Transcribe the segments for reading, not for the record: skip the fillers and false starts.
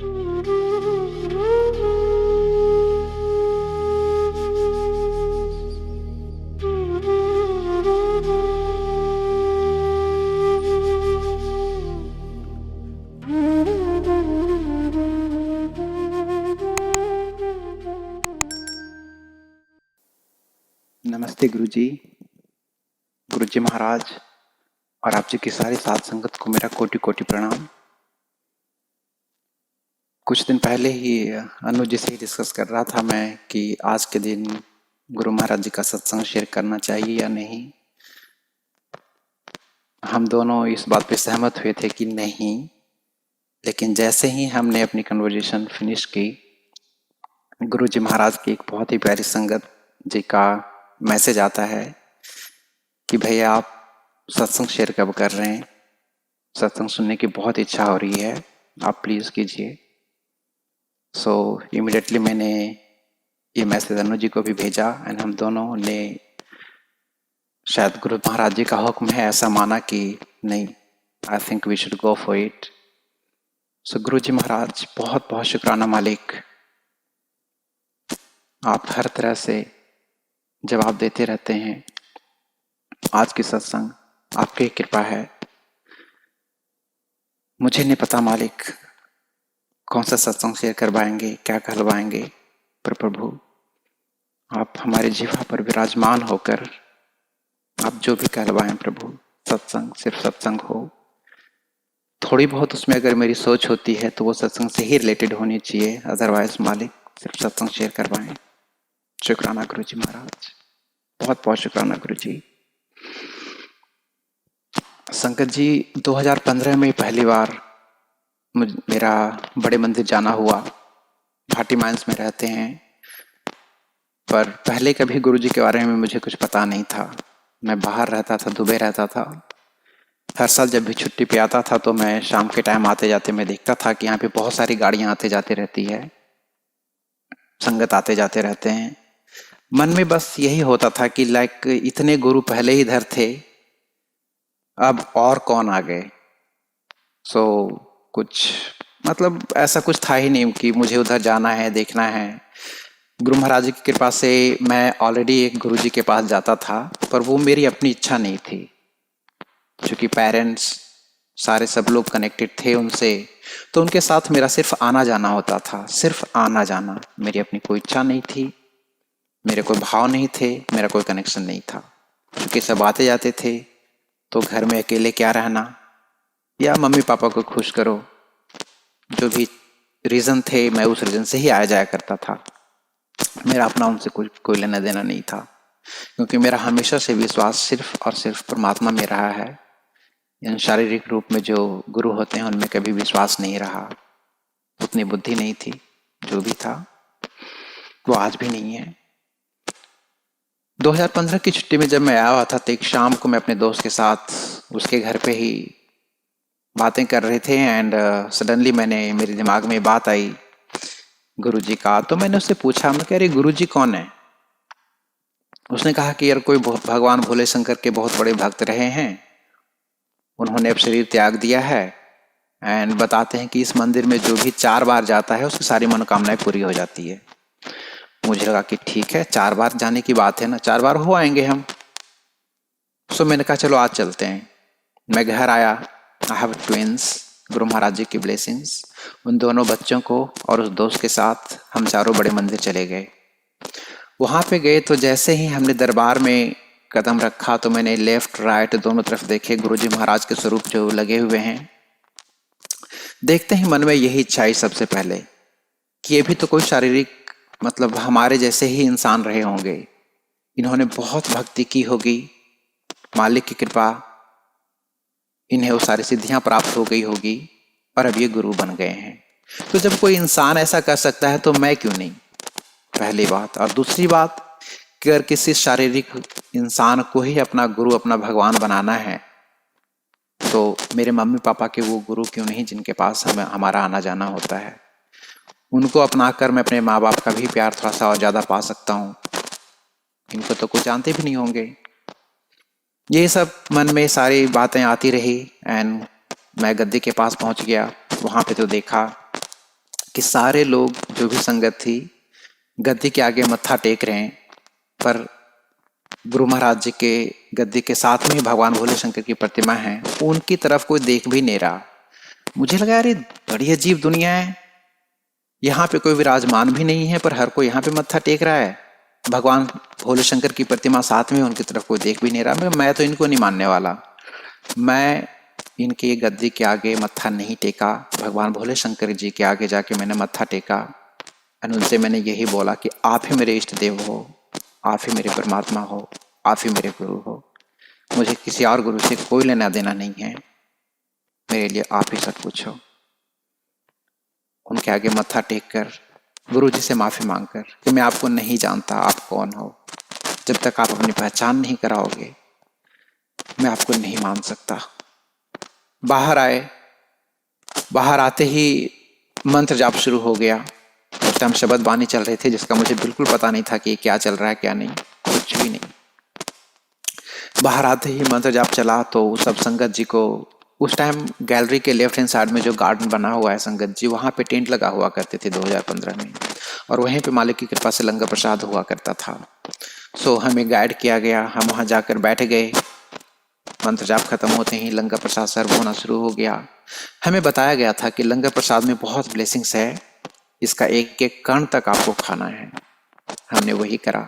नमस्ते गुरुजी। गुरुजी महाराज और आप जी की सारी साध संगत को मेरा कोटि कोटि प्रणाम। कुछ दिन पहले ही अनुज जी से ही डिस्कस कर रहा था मैं कि आज के दिन गुरु महाराज जी का सत्संग शेयर करना चाहिए या नहीं। हम दोनों इस बात पे सहमत हुए थे कि नहीं, लेकिन जैसे ही हमने अपनी कन्वर्जेशन फिनिश की, गुरुजी महाराज की एक बहुत ही प्यारी संगत जी का मैसेज आता है कि भैया आप सत्संग शेयर कब कर रहे हैं, सत्संग सुनने की बहुत इच्छा हो रही है, आप प्लीज़ कीजिए। सो इमिडिएटली मैंने ये मैसेज अनु जी को भी भेजा एंड हम दोनों ने शायद गुरु महाराज जी का हुक्म है ऐसा माना कि नहीं, I think we should go for it. So Guru ji महाराज बहुत बहुत शुक्राना मालिक, आप हर तरह से जवाब देते रहते हैं। आज की सत्संग आपकी कृपा है। मुझे नहीं पता मालिक कौन सा सत्संग शेयर करवाएंगे, क्या कहलवाएंगे, पर प्रभु आप हमारे जीवा पर विराजमान होकर आप जो भी कहलवाएं प्रभु, सत्संग सिर्फ सत्संग हो। थोड़ी बहुत उसमें अगर मेरी सोच होती है तो वो सत्संग से ही रिलेटेड होनी चाहिए, अदरवाइज मालिक सिर्फ सत्संग शेयर करवाएं। शुक्राना गुरु जी महाराज, बहुत बहुत शुक्राना गुरु जी। संगत जी 2015 में पहली बार मेरा बड़े मंदिर जाना हुआ। भाटी माइंस में रहते हैं, पर पहले कभी गुरु जी के बारे में मुझे कुछ पता नहीं था। मैं बाहर रहता था, दुबई रहता था। हर साल जब भी छुट्टी पे आता था तो मैं शाम के टाइम आते जाते मैं देखता था कि यहाँ पे बहुत सारी गाड़ियाँ आते जाते रहती है, संगत आते जाते रहते हैं। मन में बस यही होता था कि लाइक इतने गुरु पहले ही इधर थे, अब और कौन आ गए। सो कुछ मतलब ऐसा कुछ था ही नहीं कि मुझे उधर जाना है, देखना है। गुरु महाराज की कृपा से मैं ऑलरेडी एक गुरु जी के पास जाता था, पर वो मेरी अपनी इच्छा नहीं थी। क्योंकि पेरेंट्स सारे सब लोग कनेक्टेड थे उनसे, तो उनके साथ मेरा सिर्फ आना जाना होता था, सिर्फ आना जाना। मेरी अपनी कोई इच्छा नहीं थी, मेरे कोई भाव नहीं थे, मेरा कोई कनेक्शन नहीं था। क्योंकि सब आते जाते थे तो घर में अकेले क्या रहना, या मम्मी पापा को खुश करो, जो भी रीज़न थे मैं उस रीज़न से ही आया जाया करता था। मेरा अपना उनसे कोई लेना देना नहीं था, क्योंकि मेरा हमेशा से विश्वास सिर्फ और सिर्फ परमात्मा में रहा है। इन शारीरिक रूप में जो गुरु होते हैं उनमें कभी विश्वास नहीं रहा, उतनी बुद्धि नहीं थी। जो भी था वो आज भी नहीं है। 2015 की छुट्टी में जब मैं आया हुआ था तो एक शाम को मैं अपने दोस्त के साथ उसके घर पे ही बातें कर रहे थे एंड सडनली मेरे दिमाग में बात आई गुरुजी का। तो मैंने उससे पूछा, मैं कह रही गुरुजी कौन है। उसने कहा कि यार कोई भगवान भोले शंकर के बहुत बड़े भक्त रहे हैं, उन्होंने अब शरीर त्याग दिया है एंड बताते हैं कि इस मंदिर में जो भी 4 बार जाता है उसकी सारी मनोकामनाएं पूरी हो जाती है। मुझे लगा कि ठीक है, 4 बार जाने की बात है ना, 4 बार हो आएंगे हम। सो मैंने कहा चलो आज चलते हैं। मैं घर आया, I have twins, Guru Maharaj जी की ब्लेसिंग्स। उन दोनों बच्चों को और उस दोस्त के साथ हम चारों बड़े मंदिर चले गए। वहाँ पे गए तो जैसे ही हमने दरबार में कदम रखा तो मैंने लेफ्ट राइट दोनों तरफ देखे, गुरुजी महाराज के स्वरूप जो लगे हुए हैं। देखते ही मन में यही इच्छा आई सबसे पहले कि ये भी तो कोई शारीरिक मतलब हमारे जैसे ही इंसान रहे होंगे, इन्होंने बहुत भक्ति की होगी, मालिक की कृपा, इन्हें वो सारी सिद्धियां प्राप्त हो गई होगी और अब ये गुरु बन गए हैं। तो जब कोई इंसान ऐसा कर सकता है तो मैं क्यों नहीं, पहली बात। और दूसरी बात कि अगर किसी शारीरिक इंसान को ही अपना गुरु अपना भगवान बनाना है तो मेरे मम्मी पापा के वो गुरु क्यों नहीं जिनके पास हमारा आना जाना होता है। उनको अपनाकर मैं अपने माँ बाप का भी प्यार थोड़ा सा और ज़्यादा पा सकता हूँ। इनको तो कुछ जानते भी नहीं होंगे। ये सब मन में सारी बातें आती रही एंड मैं गद्दी के पास पहुँच गया। वहाँ पे तो देखा कि सारे लोग, जो भी संगत थी, गद्दी के आगे मत्था टेक रहे हैं, पर गुरु महाराज जी के गद्दी के साथ में ही भगवान भोले शंकर की प्रतिमा है, उनकी तरफ कोई देख भी नहीं रहा। मुझे लगा यार ये बड़ी अजीब दुनिया है, यहाँ पे कोई विराजमान भी नहीं है पर हर कोई यहाँ पे मत्था टेक रहा है। भगवान भोले शंकर की प्रतिमा साथ में, उनकी तरफ कोई देख भी नहीं रहा। मैं तो इनको नहीं मानने वाला। मैं इनके गद्दी के आगे मत्था नहीं टेका, भगवान भोले शंकर जी के आगे जाके मैंने मत्था टेका और उनसे मैंने यही बोला कि आप ही मेरे इष्ट देव हो, आप ही मेरे परमात्मा हो, आप ही मेरे गुरु हो। मुझे किसी और गुरु से कोई लेना देना नहीं है, मेरे लिए आप ही सब कुछ हो। उनके आगे मत्था टेक कर, गुरु जी से माफ़ी मांगकर कि मैं आपको नहीं जानता, आप कौन हो, जब तक आप अपनी पहचान नहीं कराओगे मैं आपको नहीं मान सकता। बाहर आए, बाहर आते ही मंत्र जाप शुरू हो गया। उस टाइम शब्द बानी चल रहे थे जिसका मुझे बिल्कुल पता नहीं था कि क्या चल रहा है क्या नहीं, कुछ भी नहीं। बाहर आते ही मंत्र जाप चला तो सब संगत जी को, उस टाइम गैलरी के लेफ्ट हैंड साइड में जो गार्डन बना हुआ है संगत जी, वहाँ पे टेंट लगा हुआ करते थे 2015 में, और वहीं पे मालिक की कृपा से लंगर प्रसाद हुआ करता था। सो हमें गाइड किया गया, हम वहाँ जाकर बैठ गए। मंत्र जाप खत्म होते ही लंगर प्रसाद सर्व होना शुरू हो गया। हमें बताया गया था कि लंगर प्रसाद में बहुत ब्लेसिंग्स है, इसका एक एक कण तक आपको खाना है। हमने वही करा।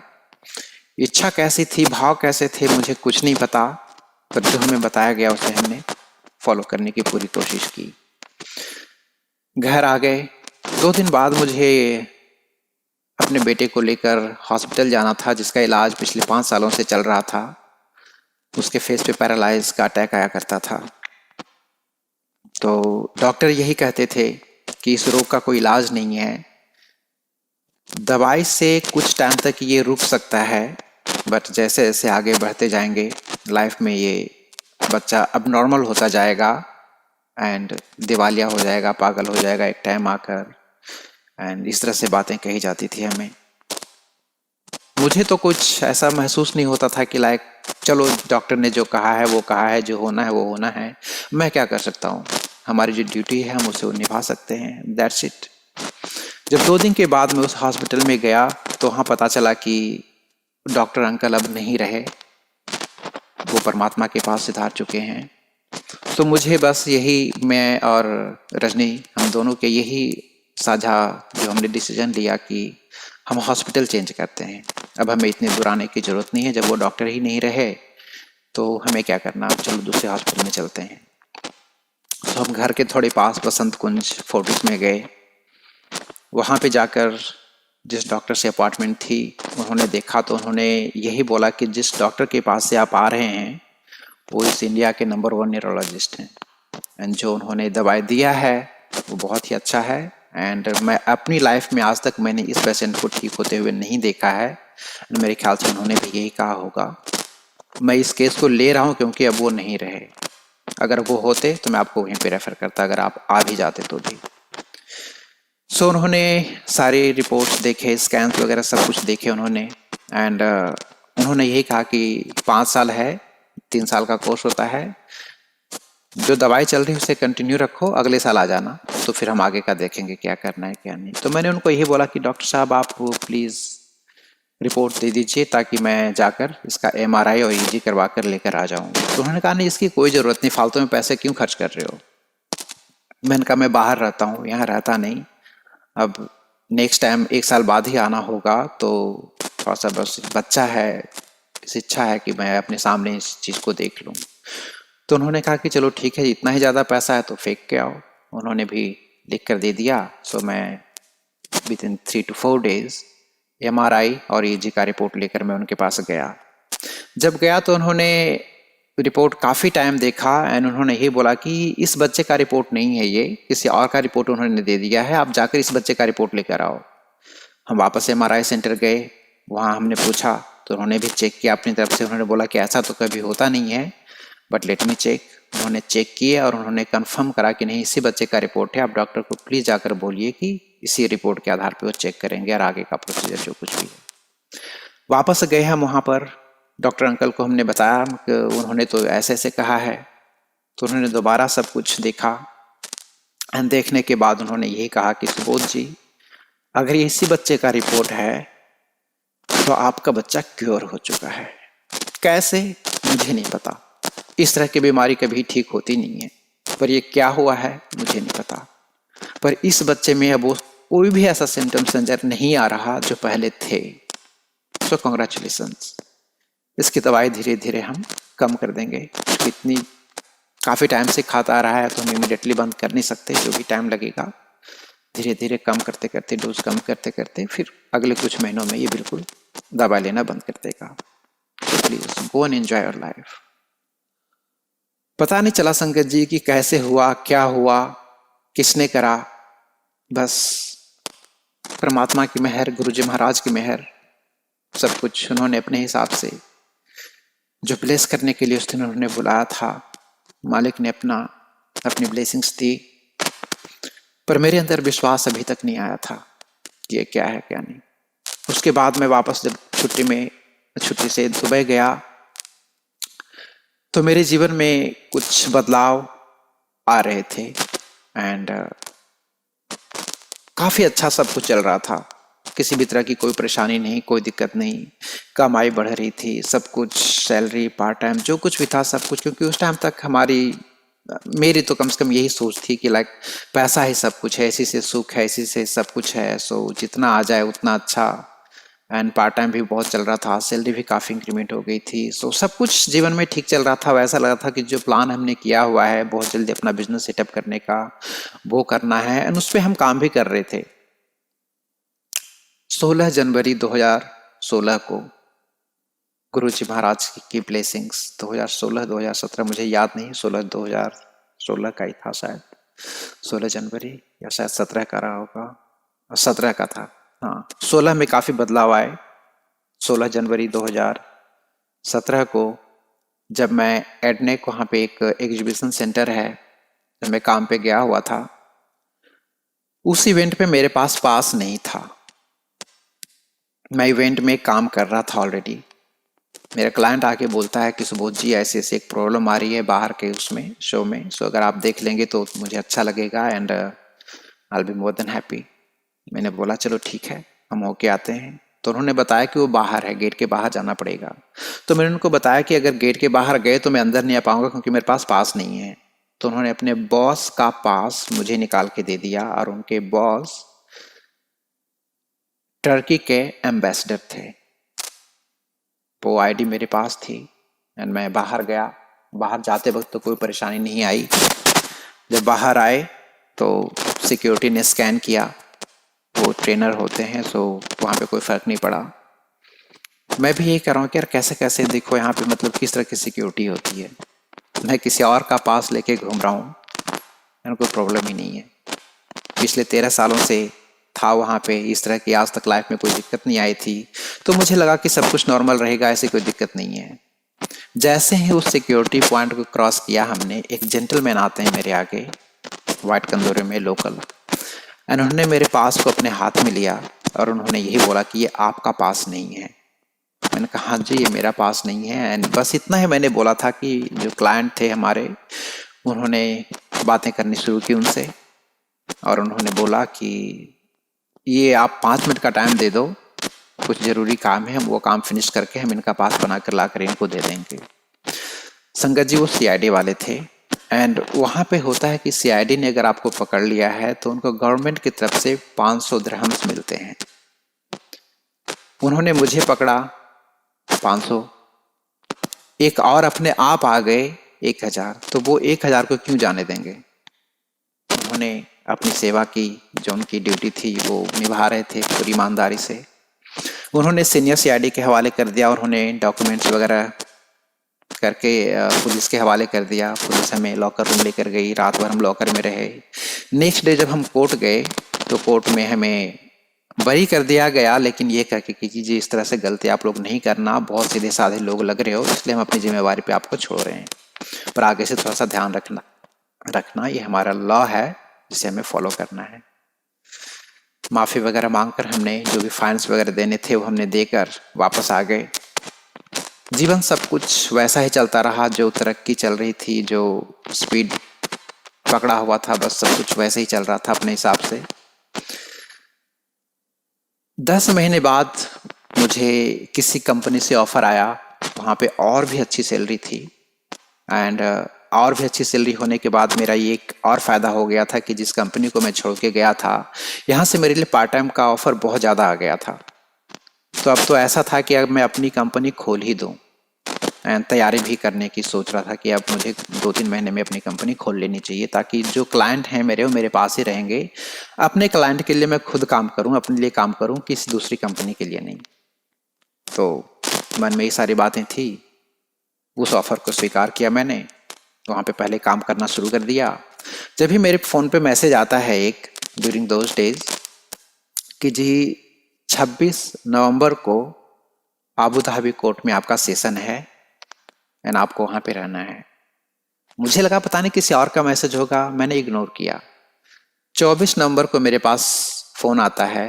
इच्छा कैसी थी, भाव कैसे थे, मुझे कुछ नहीं पता, पर जो हमें बताया गया उसे हमने फॉलो करने की पूरी कोशिश की। घर आ गए। 2 दिन बाद मुझे अपने बेटे को लेकर हॉस्पिटल जाना था, जिसका इलाज पिछले 5 सालों से चल रहा था। उसके फेस पे पैरालाइज का अटैक आया करता था। तो डॉक्टर यही कहते थे कि इस रोग का कोई इलाज नहीं है, दवाई से कुछ टाइम तक ये रुक सकता है, बट जैसे जैसे आगे बढ़ते जाएंगे लाइफ में ये बच्चा अब नॉर्मल होता जाएगा एंड दिवालिया हो जाएगा, पागल हो जाएगा एक टाइम आकर। एंड इस तरह से बातें कही जाती थी हमें। मुझे तो कुछ ऐसा महसूस नहीं होता था कि लाइक चलो डॉक्टर ने जो कहा है वो कहा है, जो होना है वो होना है, मैं क्या कर सकता हूँ, हमारी जो ड्यूटी है हम उसे निभा सकते हैं, दैट्स इट। जब 2 दिन के बाद मैं उस हॉस्पिटल में गया तो वहाँ पता चला कि डॉक्टर अंकल अब नहीं रहे, वो परमात्मा के पास सिधार चुके हैं। तो मुझे बस यही, मैं और रजनी, हम दोनों के यही साझा जो हमने डिसीजन लिया कि हम हॉस्पिटल चेंज करते हैं। अब हमें इतनी दूर आने की ज़रूरत नहीं है, जब वो डॉक्टर ही नहीं रहे तो हमें क्या करना, अब चलो दूसरे हॉस्पिटल में चलते हैं। तो हम घर के थोड़े पास बसंत कुंज फोर्टिस में गए। वहाँ पे जाकर जिस डॉक्टर से अपॉइंटमेंट थी, उन्होंने देखा तो उन्होंने यही बोला कि जिस डॉक्टर के पास से आप आ रहे हैं वो इस इंडिया के नंबर 1 न्यूरोलॉजिस्ट हैं, एंड जो उन्होंने दवाई दिया है वो बहुत ही अच्छा है। एंड मैं अपनी लाइफ में आज तक मैंने इस पेशेंट को ठीक होते हुए नहीं देखा है, एंड मेरे ख्याल से उन्होंने भी यही कहा होगा। मैं इस केस को ले रहा हूँ क्योंकि अब वो नहीं रहे, अगर वो होते तो मैं आपको वहीं पे रेफ़र करता, अगर आप आ भी जाते तो भी। सो उन्होंने सारे रिपोर्ट्स देखे, स्कैन्स वगैरह सब कुछ देखे उन्होंने, एंड उन्होंने यही कहा कि 5 साल है, 3 साल का कोर्स होता है, जो दवाई चल रही है उसे कंटिन्यू रखो, अगले साल आ जाना तो फिर हम आगे का देखेंगे क्या करना है क्या नहीं। तो मैंने उनको यही बोला कि डॉक्टर साहब आप प्लीज़ रिपोर्ट दे दीजिए ताकि मैं जाकर इसका एमआरआई और ईजी करवा कर लेकर आ जाऊँ। तो उन्होंने कहा नहीं, इसकी कोई ज़रूरत नहीं, फालतू में पैसे क्यों खर्च कर रहे हो। मैंने कहा मैं बाहर रहता हूँ, यहाँ रहता नहीं, अब नेक्स्ट टाइम 1 साल बाद ही आना होगा, तो थोड़ा सा बस बच्चा है, इस इच्छा है कि मैं अपने सामने इस चीज़ को देख लूँ। तो उन्होंने कहा कि चलो ठीक है, इतना ही ज़्यादा पैसा है तो फेंक के आओ। उन्होंने भी लिख कर दे दिया। सो मैं with in 3 to 4 days MRI और ईजी का रिपोर्ट लेकर मैं उनके पास गया। जब गया तो उन्होंने रिपोर्ट काफ़ी टाइम देखा एंड उन्होंने ये बोला कि इस बच्चे का रिपोर्ट नहीं है, ये किसी और का रिपोर्ट उन्होंने दे दिया है, आप जाकर इस बच्चे का रिपोर्ट लेकर आओ। हम वापस एमआरआई सेंटर गए, वहाँ हमने पूछा तो उन्होंने भी चेक किया अपनी तरफ से। उन्होंने बोला कि ऐसा तो कभी होता नहीं है, बट लेट मी चेक। उन्होंने चेक किया और उन्होंने कंफर्म करा कि नहीं, इसी बच्चे का रिपोर्ट है, आप डॉक्टर को प्लीज़ जाकर बोलिए कि इसी रिपोर्ट के आधार पर वो चेक करेंगे और आगे का प्रोसीजर जो कुछ भी है। वापस गए हम वहाँ पर, डॉक्टर अंकल को हमने बताया कि उन्होंने तो ऐसे ऐसे कहा है। तो उन्होंने दोबारा सब कुछ देखा एंड देखने के बाद उन्होंने यही कहा कि सुबोध जी, अगर ये इसी बच्चे का रिपोर्ट है तो आपका बच्चा क्योर हो चुका है। कैसे, मुझे नहीं पता। इस तरह की बीमारी कभी ठीक होती नहीं है, पर ये क्या हुआ है मुझे नहीं पता। पर इस बच्चे में अब कोई भी ऐसा सिम्टम्स नजर नहीं आ रहा जो पहले थे। सो कॉन्ग्रेचुलेशंस। इसकी दवाई धीरे धीरे हम कम कर देंगे। इतनी काफ़ी टाइम से खाता आ रहा है तो हम इमिडिएटली बंद कर नहीं सकते, जो भी टाइम लगेगा। धीरे धीरे कम करते करते, डोज कम करते करते, फिर अगले कुछ महीनों में ये बिल्कुल दवा लेना बंद कर देगा। तो please go and enjoy your life. पता नहीं चला संगत जी कि कैसे हुआ, क्या हुआ, किसने करा। बस परमात्मा की मेहर, गुरु जी महाराज की मेहर, सब कुछ उन्होंने अपने हिसाब से जो ब्लेस करने के लिए उस दिन उन्होंने बुलाया था, मालिक ने अपनी ब्लेसिंग्स दी। पर मेरे अंदर विश्वास अभी तक नहीं आया था कि ये क्या है क्या नहीं। उसके बाद मैं वापस जब छुट्टी से दुबई गया तो मेरे जीवन में कुछ बदलाव आ रहे थे एंड काफ़ी अच्छा सब कुछ चल रहा था। किसी भी तरह की कोई परेशानी नहीं, कोई दिक्कत नहीं। कमाई बढ़ रही थी, सब कुछ, सैलरी, पार्ट टाइम, जो कुछ भी था सब कुछ। क्योंकि उस टाइम तक मेरी तो कम से कम यही सोच थी कि लाइक पैसा ही सब कुछ है, इसी से सुख है, इसी से सब कुछ है। सो जितना आ जाए उतना अच्छा। एंड पार्ट टाइम भी बहुत चल रहा था, सैलरी भी काफ़ी इंक्रीमेंट हो गई थी। सो सब कुछ जीवन में ठीक चल रहा था। वैसा लगा था कि जो प्लान हमने किया हुआ है बहुत जल्दी अपना बिजनेस सेटअप करने का, वो करना है। एंड उस पर हम काम भी कर रहे थे। 16 जनवरी 2016 को गुरुजी महाराज की ब्लेसिंग्स, 2016-2017 मुझे याद नहीं, 2016 का ही था शायद, 16 जनवरी या शायद 17 का रहा होगा, 17 का था। हाँ, 16 में काफ़ी बदलाव आए। 16 जनवरी 2017 को जब मैं एडनेक, वहाँ पे एक एग्जीबिशन सेंटर है, जब मैं काम पे गया हुआ था, उस इवेंट पे मेरे पास नहीं था। मैं इवेंट में काम कर रहा था ऑलरेडी। मेरा क्लाइंट आके बोलता है कि सुबोध जी ऐसे ऐसे एक प्रॉब्लम आ रही है बाहर के उसमें शो में, सो अगर आप देख लेंगे तो मुझे अच्छा लगेगा and I will be more than happy. मैंने बोला चलो ठीक है, हम होके आते हैं। तो उन्होंने बताया कि वो बाहर है, गेट के बाहर जाना पड़ेगा। तो मैंने उनको बताया कि अगर गेट के बाहर गए तो मैं अंदर नहीं आ पाऊंगा क्योंकि मेरे पास नहीं है। तो उन्होंने अपने बॉस का पास मुझे निकाल के दे दिया और उनके बॉस टर्की के एम्बेसडर थे। वो आईडी मेरे पास थी एंड मैं बाहर गया। बाहर जाते वक्त तो कोई परेशानी नहीं आई। जब बाहर आए तो सिक्योरिटी ने स्कैन किया, वो ट्रेनर होते हैं, सो वहाँ पे कोई फ़र्क नहीं पड़ा। मैं भी यही कर रहा हूँ कि यार कैसे कैसे देखो यहाँ पे मतलब किस तरह की सिक्योरिटी होती है। मैं किसी और का पास लेके घूम रहा हूँ, मेरे कोई प्रॉब्लम ही नहीं है। पिछले 13 सालों से था वहाँ पे, इस तरह की आज तक लाइफ में कोई दिक्कत नहीं आई थी। तो मुझे लगा कि सब कुछ नॉर्मल रहेगा, ऐसी कोई दिक्कत नहीं है। जैसे ही उस सिक्योरिटी पॉइंट को क्रॉस किया हमने, एक जेंटलमैन आते हैं मेरे आगे वाइट कंदोरे में लोकल, एंड उन्होंने मेरे पास को अपने हाथ में लिया और उन्होंने यही बोला कि ये आपका पास नहीं है। मैंने कहा हाँ जी ये मेरा पास नहीं है। एंड बस इतना ही मैंने बोला था कि जो क्लाइंट थे हमारे, उन्होंने बातें करनी शुरू की उनसे और उन्होंने बोला कि ये आप 5 मिनट का टाइम दे दो, कुछ ज़रूरी काम है, हम वो काम फिनिश करके हम इनका पास बना कर ला कर इनको दे देंगे। संगत जी वो सीआईडी वाले थे एंड वहाँ पे होता है कि सीआईडी ने अगर आपको पकड़ लिया है तो उनको गवर्नमेंट की तरफ से 500 दिरहम्स मिलते हैं। उन्होंने मुझे पकड़ा 500, एक और अपने आप आ गए 1000, तो वो 1000 को क्यों जाने देंगे। उन्होंने अपनी सेवा की, जो उनकी ड्यूटी थी वो निभा रहे थे पूरी ईमानदारी से। उन्होंने सीनियर सीआईडी के हवाले कर दिया और उन्हें डॉक्यूमेंट्स वगैरह करके पुलिस के हवाले कर दिया। पुलिस हमें लॉकर रूम लेकर गई, रात भर हम लॉकर में रहे। नेक्स्ट डे जब हम कोर्ट गए तो कोर्ट में हमें बरी कर दिया गया, लेकिन ये कह के कि जी इस तरह से गलती आप लोग नहीं करना, बहुत सीधे साधे लोग लग रहे हो, इसलिए हम अपनी जिम्मेवारी पे आपको छोड़ रहे हैं, पर आगे से थोड़ा सा ध्यान रखना ये हमारा लॉ है जिसे हमें फॉलो करना है। माफ़ी वगैरह मांगकर हमने जो भी फाइन्स वगैरह देने थे वो हमने देकर वापस आ गए। जीवन सब कुछ वैसा ही चलता रहा, जो तरक्की चल रही थी, जो स्पीड पकड़ा हुआ था, बस सब कुछ वैसे ही चल रहा था अपने हिसाब से। 10 महीने बाद मुझे किसी कंपनी से ऑफर आया, वहाँ पे और भी अच्छी सैलरी थी। एंड और भी अच्छी सैलरी होने के बाद मेरा ये एक और फ़ायदा हो गया था कि जिस कंपनी को मैं छोड़ के गया था, यहाँ से मेरे लिए पार्ट टाइम का ऑफर बहुत ज़्यादा आ गया था। तो अब तो ऐसा था कि अब मैं अपनी कंपनी खोल ही दूँ। एंड तैयारी भी करने की सोच रहा था कि अब मुझे 2-3 महीने में अपनी कंपनी खोल लेनी चाहिए, ताकि जो क्लाइंट हैं मेरे, वो मेरे पास ही रहेंगे। अपने क्लाइंट के लिए मैं खुद काम करूं, अपने लिए काम करूं, किसी दूसरी कंपनी के लिए नहीं। तो मन में ये सारी बातें थी। उस ऑफ़र को स्वीकार किया मैंने, वहाँ पे पहले काम करना शुरू कर दिया। जब भी मेरे फ़ोन पे मैसेज आता है एक ड्यूरिंग दोज डेज कि जी 26 नवंबर को आबू धाबी कोर्ट में आपका सेशन है एंड आपको वहाँ पे रहना है, मुझे लगा पता नहीं किसी और का मैसेज होगा, मैंने इग्नोर किया। 24 नवंबर को मेरे पास फ़ोन आता है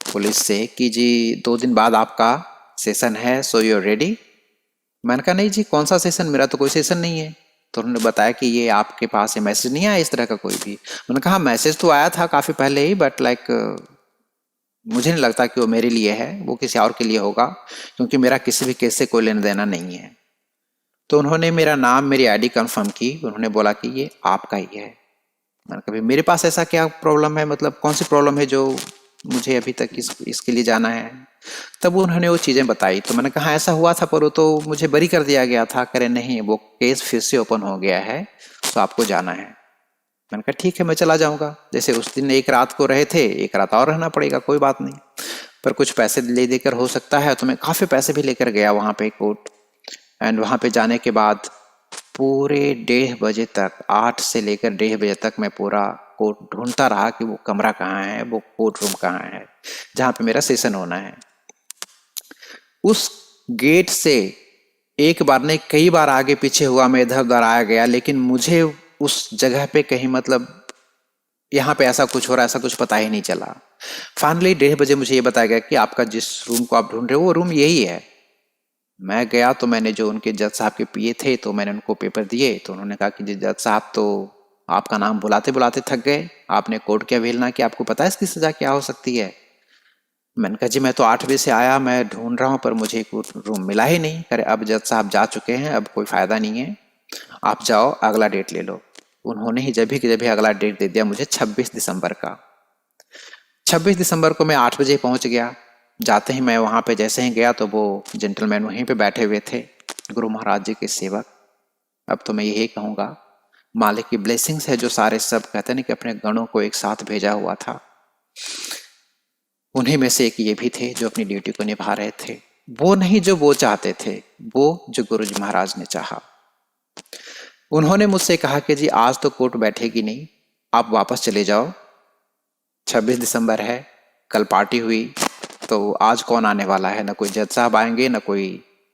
पुलिस से कि जी 2 दिन बाद आपका सेशन है, सो यू रेडी। मैंने कहा नहीं जी, कौन सा सेशन, मेरा तो कोई सेशन नहीं है। तो उन्होंने बताया कि ये आपके पास ये मैसेज नहीं आया इस तरह का कोई भी। मैंने कहा मैसेज तो आया था काफ़ी पहले ही, बट लाइक मुझे नहीं लगता कि वो मेरे लिए है, वो किसी और के लिए होगा, क्योंकि मेरा किसी भी केस से कोई लेना देना नहीं है। तो उन्होंने मेरा नाम, मेरी आईडी कंफर्म की, उन्होंने बोला कि ये आपका ही है। मैंने कहा मेरे पास ऐसा क्या प्रॉब्लम है, मतलब कौन सी प्रॉब्लम है जो मुझे अभी तक इसके लिए जाना है। तब उन्होंने वो चीज़ें बताई, तो मैंने कहा ऐसा हुआ था, पर वो तो मुझे बरी कर दिया गया था। करे नहीं, वो केस फिर से ओपन हो गया है, तो आपको जाना है। मैंने कहा ठीक है, मैं चला जाऊंगा। जैसे उस दिन एक रात को रहे थे, एक रात और रहना पड़ेगा, कोई बात नहीं, पर कुछ पैसे ले देकर हो सकता है। तो मैं काफ़ी पैसे भी लेकर गया वहाँ पे कोर्ट। एंड वहाँ पे जाने के बाद पूरे 1:30 बजे तक, 8 से लेकर 1:30 बजे तक मैं पूरा कोर्ट ढूंढता रहा कि वो कमरा कहाँ है, वो कोर्ट रूम कहाँ है जहाँ पे मेरा सेशन होना है। उस गेट से एक बार नहीं, कई बार आगे पीछे हुआ, मैं इधर उधर आया गया, लेकिन मुझे उस जगह पे कहीं, मतलब यहाँ पे ऐसा कुछ हो रहा है, ऐसा कुछ पता ही नहीं चला। फाइनली 1:30 बजे मुझे ये बताया गया कि आपका जिस रूम को आप ढूंढ रहे हो वो रूम यही है। मैं गया तो मैंने जो उनके जज साहब के पीए थे, तो मैंने उनको पेपर दिए, तो उन्होंने कहा कि जी जज साहब, तो आपका नाम बुलाते बुलाते थक गए, आपने कोर्ट क्या अवहेलना की, आपको पता है इसकी सज़ा क्या हो सकती है। मैंने कहा जी मैं तो 8 बजे से आया, मैं ढूंढ रहा हूँ, पर मुझे कोई रूम मिला ही नहीं। करे अब जज साहब जा चुके हैं, अब कोई फ़ायदा नहीं है, आप जाओ अगला डेट ले लो। उन्होंने ही जब भी अगला डेट दे दिया मुझे, 26 दिसंबर का। 26 दिसंबर को मैं 8 बजे पहुंच गया। जाते ही मैं वहाँ पे जैसे ही गया, तो वो जेंटलमैन वहीं पे बैठे हुए थे, गुरु महाराज जी के सेवक। अब तो मैं यही कहूँगा, मालिक की ब्लेसिंग्स है जो सारे सब कहते हैं ना कि अपने गणों को एक साथ भेजा हुआ था। उन्हीं में से एक ये भी थे जो अपनी ड्यूटी को निभा रहे थे। वो नहीं जो वो चाहते थे, वो जो गुरु जी महाराज ने चाहा। उन्होंने मुझसे कहा कि जी आज तो कोर्ट बैठेगी नहीं, आप वापस चले जाओ। 26 दिसंबर है, कल पार्टी हुई, तो आज कौन आने वाला है, ना कोई जज साहब आएंगे, ना कोई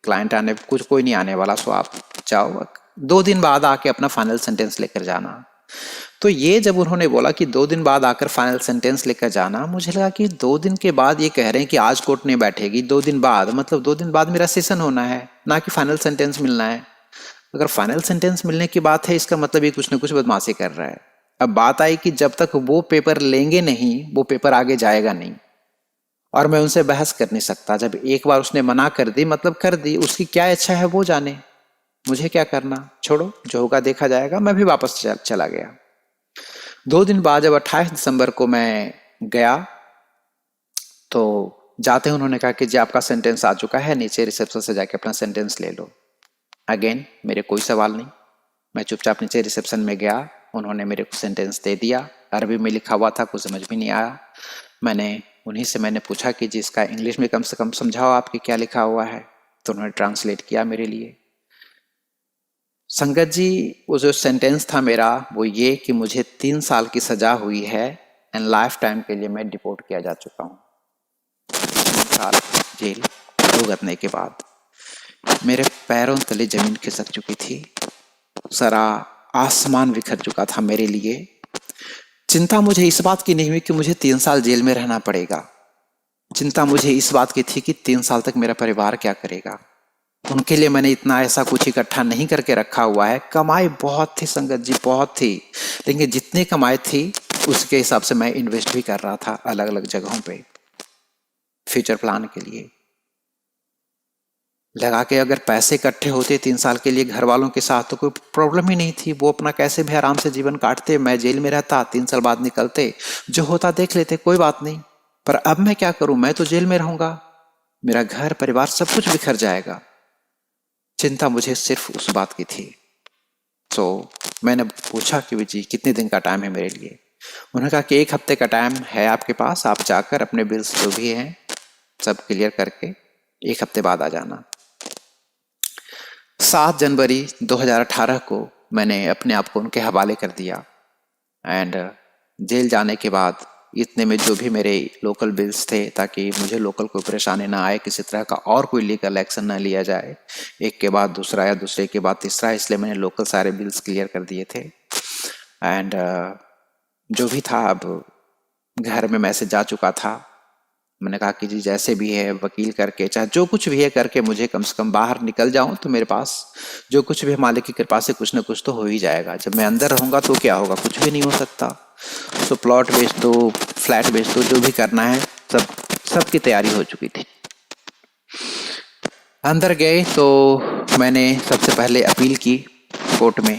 क्लाइंट आने, कुछ कोई नहीं आने वाला, सो आप जाओ, 2 दिन बाद आके अपना फाइनल सेंटेंस लेकर जाना। तो ये जब उन्होंने बोला कि 2 दिन बाद आकर फाइनल सेंटेंस लेकर जाना, मुझे लगा कि 2 दिन के बाद ये कह रहे हैं कि आज कोर्ट नहीं बैठेगी, 2 दिन बाद, मतलब 2 दिन बाद मेरा सेशन होना है, ना कि फाइनल सेंटेंस मिलना है। अगर फाइनल सेंटेंस मिलने की बात है, इसका मतलब ये कुछ ना कुछ बदमाशी कर रहा है। अब बात आई कि जब तक वो पेपर लेंगे नहीं, वो पेपर आगे जाएगा नहीं, और मैं उनसे बहस कर नहीं सकता। जब एक बार उसने मना कर दी, मतलब कर दी, उसकी क्या इच्छा है वो जाने, मुझे क्या करना, छोड़ो, जो होगा देखा जाएगा। मैं भी वापस चला गया। 2 दिन बाद जब 28 दिसंबर को मैं गया, तो जाते ही उन्होंने कहा कि जी आपका सेंटेंस आ चुका है, नीचे रिसेप्शन से जाके अपना सेंटेंस ले लो। अगेन मेरे कोई सवाल नहीं, मैं चुपचाप नीचे रिसेप्शन में गया। उन्होंने मेरे को सेंटेंस दे दिया, अरबी में लिखा हुआ था, कुछ समझ भी नहीं आया। उन्हीं से मैंने पूछा कि जी इसका इंग्लिश में कम से कम समझाओ आपके क्या लिखा हुआ है, तो उन्होंने ट्रांसलेट किया मेरे लिए। संगत जी, वो जो सेंटेंस था मेरा, वो ये कि मुझे 3 साल की सजा हुई है एंड लाइफ टाइम के लिए मैं डिपोर्ट किया जा चुका हूँ। 3 साल जेल भुगतने के बाद मेरे पैरों तले जमीन खिसक चुकी थी, सारा आसमान बिखर चुका था मेरे लिए। चिंता मुझे इस बात की नहीं हुई कि मुझे 3 साल जेल में रहना पड़ेगा, चिंता मुझे इस बात की थी कि 3 साल तक मेरा परिवार क्या करेगा। उनके लिए मैंने इतना ऐसा कुछ इकट्ठा नहीं करके रखा हुआ है। कमाई बहुत थी संगत जी, बहुत थी, लेकिन जितनी कमाई थी उसके हिसाब से मैं इन्वेस्ट भी कर रहा था अलग अलग जगहों पे फ्यूचर प्लान के लिए। लगा के अगर पैसे इकट्ठे होते 3 साल के लिए घर वालों के साथ तो कोई प्रॉब्लम ही नहीं थी, वो अपना कैसे भी आराम से जीवन काटते, मैं जेल में रहता, 3 साल बाद निकलते, जो होता देख लेते, कोई बात नहीं। पर अब मैं क्या करूं, मैं तो जेल में रहूंगा, मेरा घर परिवार सब कुछ बिखर जाएगा। चिंता मुझे सिर्फ उस बात की थी। तो मैंने पूछा कि जी कितने दिन का टाइम है मेरे लिए। उन्होंने कहा कि 1 हफ्ते का टाइम है आपके पास, आप जाकर अपने बिल्स जो भी हैं सब क्लियर करके 1 हफ्ते बाद आ जाना। 7 जनवरी 2018 को मैंने अपने आप को उनके हवाले कर दिया। एंड जेल जाने के बाद इतने में जो भी मेरे लोकल बिल्स थे, ताकि मुझे लोकल कोई परेशानी ना आए, किसी तरह का और कोई लीगल एक्शन ना लिया जाए, एक के बाद दूसरा या दूसरे के बाद तीसरा, इसलिए मैंने लोकल सारे बिल्स क्लियर कर दिए थे। एंड जो भी था, अब घर में मैसेज जा चुका था। मैंने कहा कि जी जैसे भी है वकील करके, चाहे जो कुछ भी है करके, मुझे कम से कम बाहर निकल जाऊं तो मेरे पास जो कुछ भी मालिक की कृपा से कुछ ना कुछ तो हो ही जाएगा। जब मैं अंदर रहूंगा तो क्या होगा, कुछ भी नहीं हो सकता। तो प्लॉट बेच दो, फ्लैट बेच दो, जो भी करना है सब की तैयारी हो चुकी थी। अंदर गए तो मैंने सबसे पहले अपील की कोर्ट में।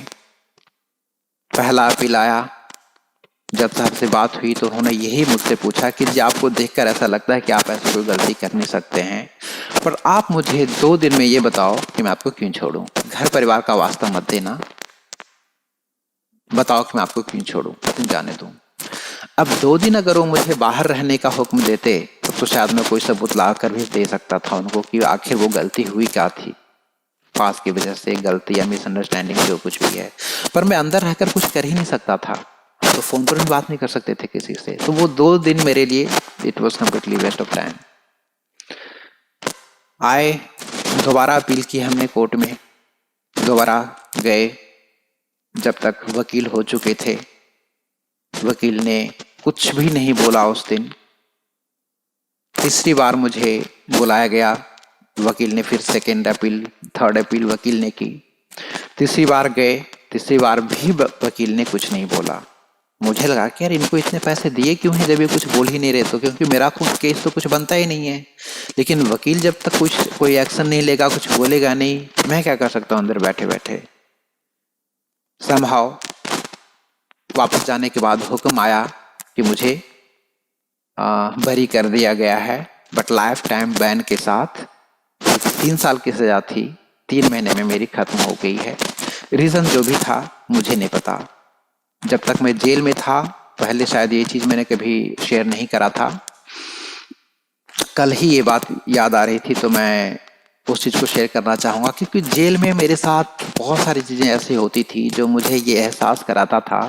पहला अपील आया, जब साहब से बात हुई तो उन्होंने यही मुझसे पूछा कि जी आपको देखकर ऐसा लगता है कि आप ऐसी कोई गलती कर नहीं सकते हैं, पर आप मुझे 2 दिन में ये बताओ कि मैं आपको क्यों छोड़ूं। घर परिवार का वास्ता मत देना, बताओ कि मैं आपको क्यों छोड़ूं, क्यों जाने दूं। अब 2 दिन अगर वो मुझे बाहर रहने का हुक्म देते तब तो शायद मैं कोई सबूत ला कर भी दे सकता था उनको कि आखिर वो गलती हुई क्या थी, पास की वजह से गलती या मिसअंडरस्टैंडिंग जो कुछ भी है। पर मैं अंदर रहकर कुछ कर ही नहीं सकता था, तो फोन पर भी बात नहीं कर सकते थे किसी से। तो वो 2 दिन मेरे लिए it was completely waste of time. आए, दोबारा अपील की हमने कोर्ट में, दोबारा गए। जब तक वकील हो चुके थे, वकील ने कुछ भी नहीं बोला उस दिन। तीसरी बार मुझे बुलाया गया, वकील ने फिर सेकेंड अपील, थर्ड अपील वकील ने की। तीसरी बार गए, तीसरी बार भी वकील ने कुछ नहीं बोला। मुझे लगा कि यार इनको इतने पैसे दिए क्यों हैं जब ये कुछ बोल ही नहीं रहे, तो क्योंकि मेरा कुछ केस तो कुछ बनता ही नहीं है। लेकिन वकील जब तक कोई एक्शन नहीं लेगा, कुछ बोलेगा नहीं, मैं क्या कर सकता हूँ अंदर बैठे बैठे। समहाउ वापस जाने के बाद हुक्म आया कि मुझे बरी कर दिया गया है, बट लाइफ टाइम बैन के साथ। 3 साल की सजा थी, 3 महीने में मेरी खत्म हो गई है। रीज़न जो भी था मुझे नहीं पता। जब तक मैं जेल में था, पहले शायद ये चीज़ मैंने कभी शेयर नहीं करा था, कल ही ये बात याद आ रही थी तो मैं उस चीज़ को शेयर करना चाहूँगा। क्योंकि जेल में मेरे साथ बहुत सारी चीज़ें ऐसी होती थी जो मुझे ये एहसास कराता था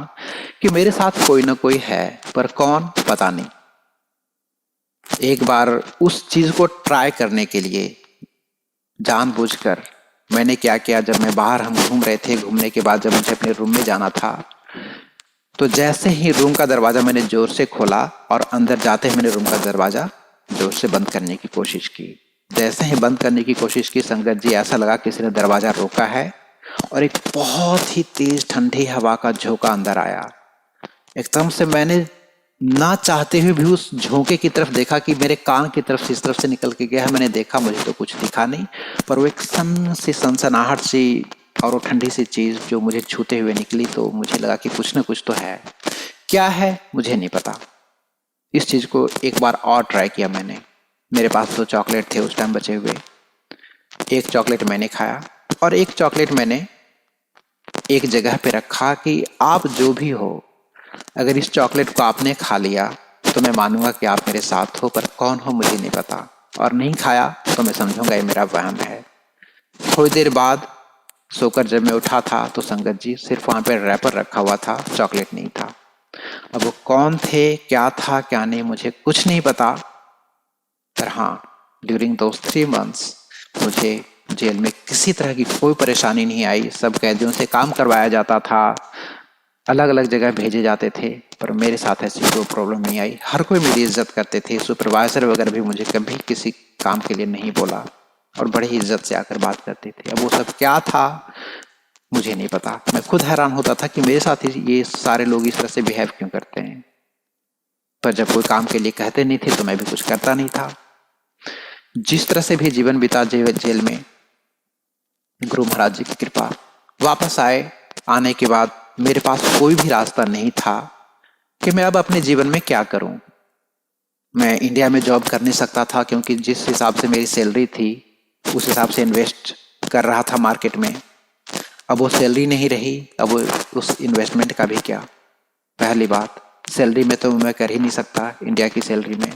कि मेरे साथ कोई ना कोई है, पर कौन पता नहीं। एक बार उस चीज़ को ट्राई करने के लिए जानबूझकर मैंने क्या किया, जब मैं बाहर हम घूम रहे थे, घूमने के बाद जब मुझे अपने रूम में जाना था, तो जैसे ही रूम का दरवाज़ा मैंने ज़ोर से खोला और अंदर जाते ही मैंने रूम का दरवाज़ा ज़ोर से बंद करने की कोशिश की। जैसे ही बंद करने की कोशिश की संगत जी, ऐसा लगा किसी ने दरवाज़ा रोका है और एक बहुत ही तेज़ ठंडी हवा का झोंका अंदर आया। एकदम से मैंने ना चाहते हुए भी उस झोंके की तरफ देखा कि मेरे कान की तरफ से इस तरफ से निकल के गया है। मैंने देखा, मुझे तो कुछ दिखा नहीं, पर वो एक सनसनाहट सी और वो ठंडी सी चीज़ जो मुझे छूते हुए निकली, तो मुझे लगा कि कुछ ना कुछ तो है। क्या है मुझे नहीं पता। इस चीज़ को एक बार और ट्राई किया मैंने। मेरे पास 2 चॉकलेट थे उस टाइम बचे हुए। एक चॉकलेट मैंने खाया और एक चॉकलेट मैंने एक जगह पे रखा कि आप जो भी हो, अगर इस चॉकलेट को आपने खा लिया तो मैं मानूंगा कि आप मेरे साथ हो, पर कौन हो मुझे नहीं पता। और नहीं खाया तो मैं समझूंगा ये मेरा वहम है। थोड़ी देर बाद सोकर जब मैं उठा था तो संगत जी सिर्फ वहाँ पे रैपर रखा हुआ था, चॉकलेट नहीं था। अब वो कौन थे, क्या था, क्या नहीं, मुझे कुछ नहीं पता। पर हाँ, ड्यूरिंग दोज 3 मंथ्स मुझे जेल में किसी तरह की कोई परेशानी नहीं आई। सब कैदियों से काम करवाया जाता था, अलग अलग जगह भेजे जाते थे, पर मेरे साथ ऐसी कोई प्रॉब्लम नहीं आई। हर कोई मेरी इज्जत करते थे, सुपरवाइजर वगैरह भी मुझे कभी किसी काम के लिए नहीं बोला। और बड़े ही इज्जत से आकर बात करते थे। अब वो सब क्या था मुझे नहीं पता। मैं खुद हैरान होता था कि मेरे साथ ही ये सारे लोग इस तरह से बिहेव क्यों करते हैं। पर जब कोई काम के लिए कहते नहीं थे तो मैं भी कुछ करता नहीं था। जिस तरह से भी जीवन बिता जेल में, गुरु महाराज जी की कृपा, वापस आने के बाद मेरे पास कोई भी रास्ता नहीं था कि मैं अब अपने जीवन में क्या करूं। मैं इंडिया में जॉब कर नहीं सकता था क्योंकि जिस हिसाब से मेरी सैलरी थी उस हिसाब से इन्वेस्ट कर रहा था मार्केट में। अब वो सैलरी नहीं रही, अब वो उस इन्वेस्टमेंट का भी क्या। पहली बात, सैलरी में तो मैं कर ही नहीं सकता इंडिया की सैलरी में।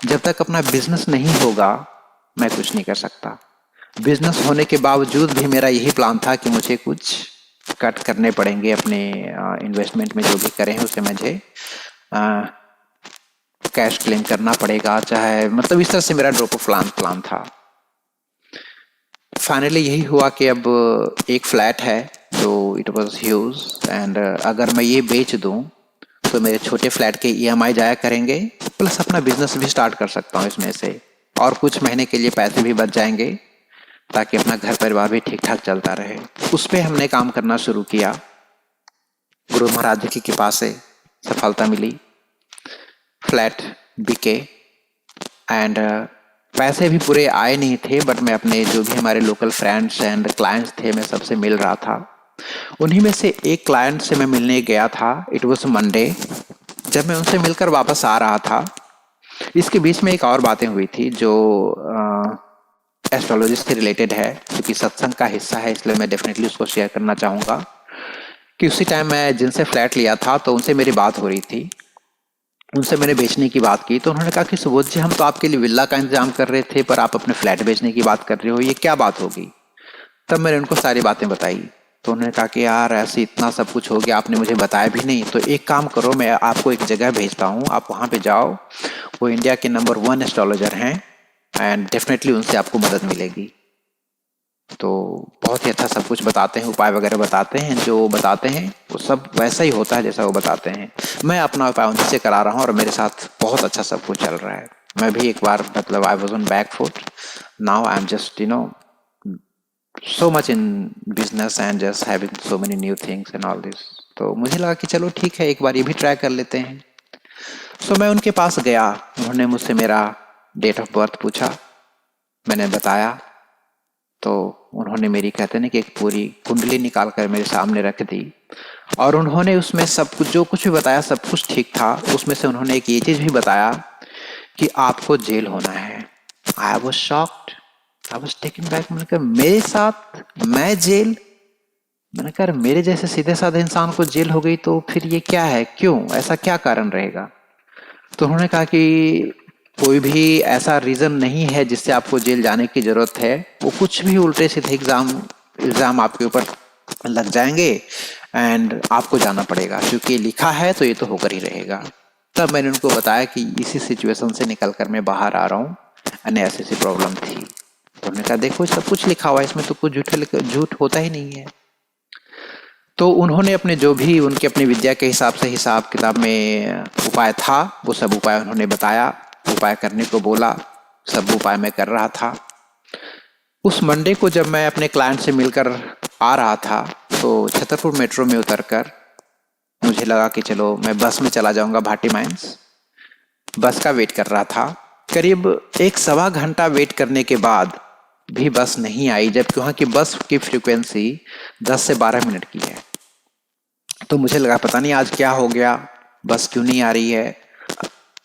जब तक अपना बिजनेस नहीं होगा मैं कुछ नहीं कर सकता। बिजनेस होने के बावजूद भी मेरा यही प्लान था कि मुझे कुछ कट करने पड़ेंगे अपने इन्वेस्टमेंट में, जो भी करें उसे मुझे कैश क्लेम करना पड़ेगा, चाहे मतलब इस तरह से मेरा ड्रॉप ऑफ प्लान था। फाइनली यही हुआ कि अब एक फ्लैट है जो इट वाज ह्यूज, एंड अगर मैं ये बेच दूं तो मेरे छोटे फ्लैट के ईएमआई जाया करेंगे, प्लस अपना बिजनेस भी स्टार्ट कर सकता हूँ इसमें से, और कुछ महीने के लिए पैसे भी बच जाएंगे ताकि अपना घर परिवार भी ठीक ठाक चलता रहे। उस पर हमने काम करना शुरू किया। गुरु महाराज जी की कृपा से सफलता मिली, फ्लैट बिके, एंड पैसे भी पूरे आए नहीं थे, बट मैं अपने जो भी हमारे लोकल फ्रेंड्स एंड क्लाइंट्स थे मैं सबसे मिल रहा था। उन्हीं में से एक क्लाइंट से मैं मिलने गया था, इट वॉज मंडे। जब मैं उनसे मिलकर वापस आ रहा था, इसके बीच में एक और बातें हुई थी जो एस्ट्रोलॉजी से रिलेटेड है, क्योंकि सत्संग का हिस्सा है, इसलिए मैं डेफिनेटली उसको शेयर करना चाहूँगा। कि उसी टाइम मैं जिनसे फ्लैट लिया था तो उनसे मेरी बात हो रही थी, उनसे मैंने बेचने की बात की, तो उन्होंने कहा कि सुबोध जी हम तो आपके लिए विला का इंतजाम कर रहे थे पर आप अपने फ्लैट बेचने की बात कर रहे हो, ये क्या बात होगी। तब मैंने उनको सारी बातें बताई, तो उन्होंने कहा कि यार ऐसे इतना सब कुछ हो गया, आपने मुझे बताया भी नहीं, तो एक काम करो मैं आपको एक जगह भेजता हूँ, आप वहाँ पे जाओ, वो इंडिया के नंबर 1 एस्ट्रोलॉजर हैं एंड डेफिनेटली उनसे आपको मदद मिलेगी। तो बहुत ही अच्छा सब कुछ बताते हैं, उपाय वगैरह बताते हैं, जो बताते हैं वो सब वैसा ही होता है जैसा वो बताते हैं। मैं अपना उपाय उन्हीं से करा रहा हूँ और मेरे साथ बहुत अच्छा सब कुछ चल रहा है। मैं भी एक बार मतलब I was on back foot, now I am just so much in business and just having so many new things and all this। तो मुझे लगा कि चलो ठीक है एक बार ये भी ट्राई कर लेते हैं। मैं उनके पास गया, उन्होंने मुझसे मेरा डेट ऑफ बर्थ पूछा, मैंने बताया, तो उन्होंने मेरी कहते ना कि एक पूरी कुंडली निकाल कर मेरे सामने रख दी, और उन्होंने उसमें सब कुछ जो कुछ भी बताया सब कुछ ठीक था। उसमें से उन्होंने एक ये चीज भी बताया कि आपको जेल होना है। I was shocked, I was taken back. मैंने कहा मेरे साथ, मैं जेल? मैंने कहा मेरे जैसे सीधे साधे इंसान को जेल हो गई तो फिर ये क्या है, क्यों, ऐसा क्या कारण रहेगा। तो उन्होंने कहा कि कोई भी ऐसा रीजन नहीं है जिससे आपको जेल जाने की जरूरत है, वो कुछ भी उल्टे सीधे इल्जाम आपके ऊपर लग जाएंगे एंड आपको जाना पड़ेगा, क्योंकि लिखा है तो ये तो होकर ही रहेगा। तब मैंने उनको बताया कि इसी सिचुएशन से निकल कर मैं बाहर आ रहा हूँ, एंड ऐसी सी प्रॉब्लम थी। तो उन्होंने कहा देखो सब कुछ लिखा हुआ है, इसमें तो कुछ झूठ होता ही नहीं है। तो उन्होंने अपने जो भी उनकी अपनी विद्या के हिसाब से हिसाब किताब में उपाय था वो सब उपाय उन्होंने बताया, उपाय करने को बोला, सब उपाय मैं कर रहा था। उस मंडे को जब मैं अपने क्लाइंट से मिलकर आ रहा था तो छतरपुर मेट्रो में उतरकर मुझे लगा कि चलो मैं बस में चला जाऊंगा भाटी माइंस। बस का वेट कर रहा था, करीब 1 सवा घंटा वेट करने के बाद भी बस नहीं आई, जबकि वहाँ की बस की फ्रीक्वेंसी 10 से 12 मिनट की है। तो मुझे लगा पता नहीं आज क्या हो गया, बस क्यों नहीं आ रही है।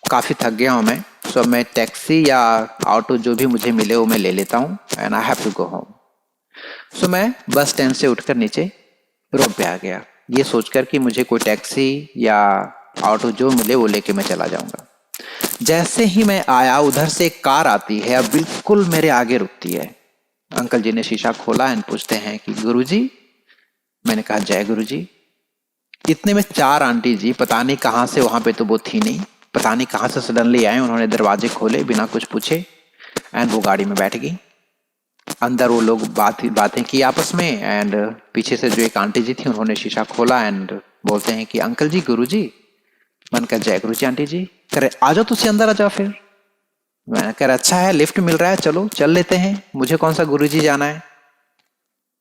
काफ़ी थक गया हूँ मैं, सो मैं टैक्सी या ऑटो जो भी मुझे मिले वो मैं ले लेता हूँ, and I have to go home. मैं बस स्टैंड से उठकर नीचे रोड पे आ गया, ये सोचकर कि मुझे कोई टैक्सी या ऑटो जो मिले वो लेके मैं चला जाऊंगा। जैसे ही मैं आया उधर से एक कार आती है, अब बिल्कुल मेरे आगे रुकती है। अंकल जी ने शीशा खोला एंड पूछते हैं कि गुरुजी। मैंने कहा जय गुरुजी। इतने में 4 आंटी जी पता नहीं कहाँ से, वहां पे तो वो थी नहीं, पता नहीं कहाँ से सडनली आए, उन्होंने दरवाजे खोले बिना कुछ पूछे एंड वो गाड़ी में बैठ गई। अंदर वो लोग बातें की आपस में, एंड पीछे से जो एक आंटी जी थी उन्होंने शीशा खोला एंड बोलते हैं कि अंकल जी गुरुजी। मन कर जय गुरु जी आंटी जी, करे आ जाओ तुसी अंदर आ जाओ फिर। मैंने कहा अच्छा है, लिफ्ट मिल रहा है, चलो चल लेते हैं, मुझे कौन सा गुरुजी जाना है,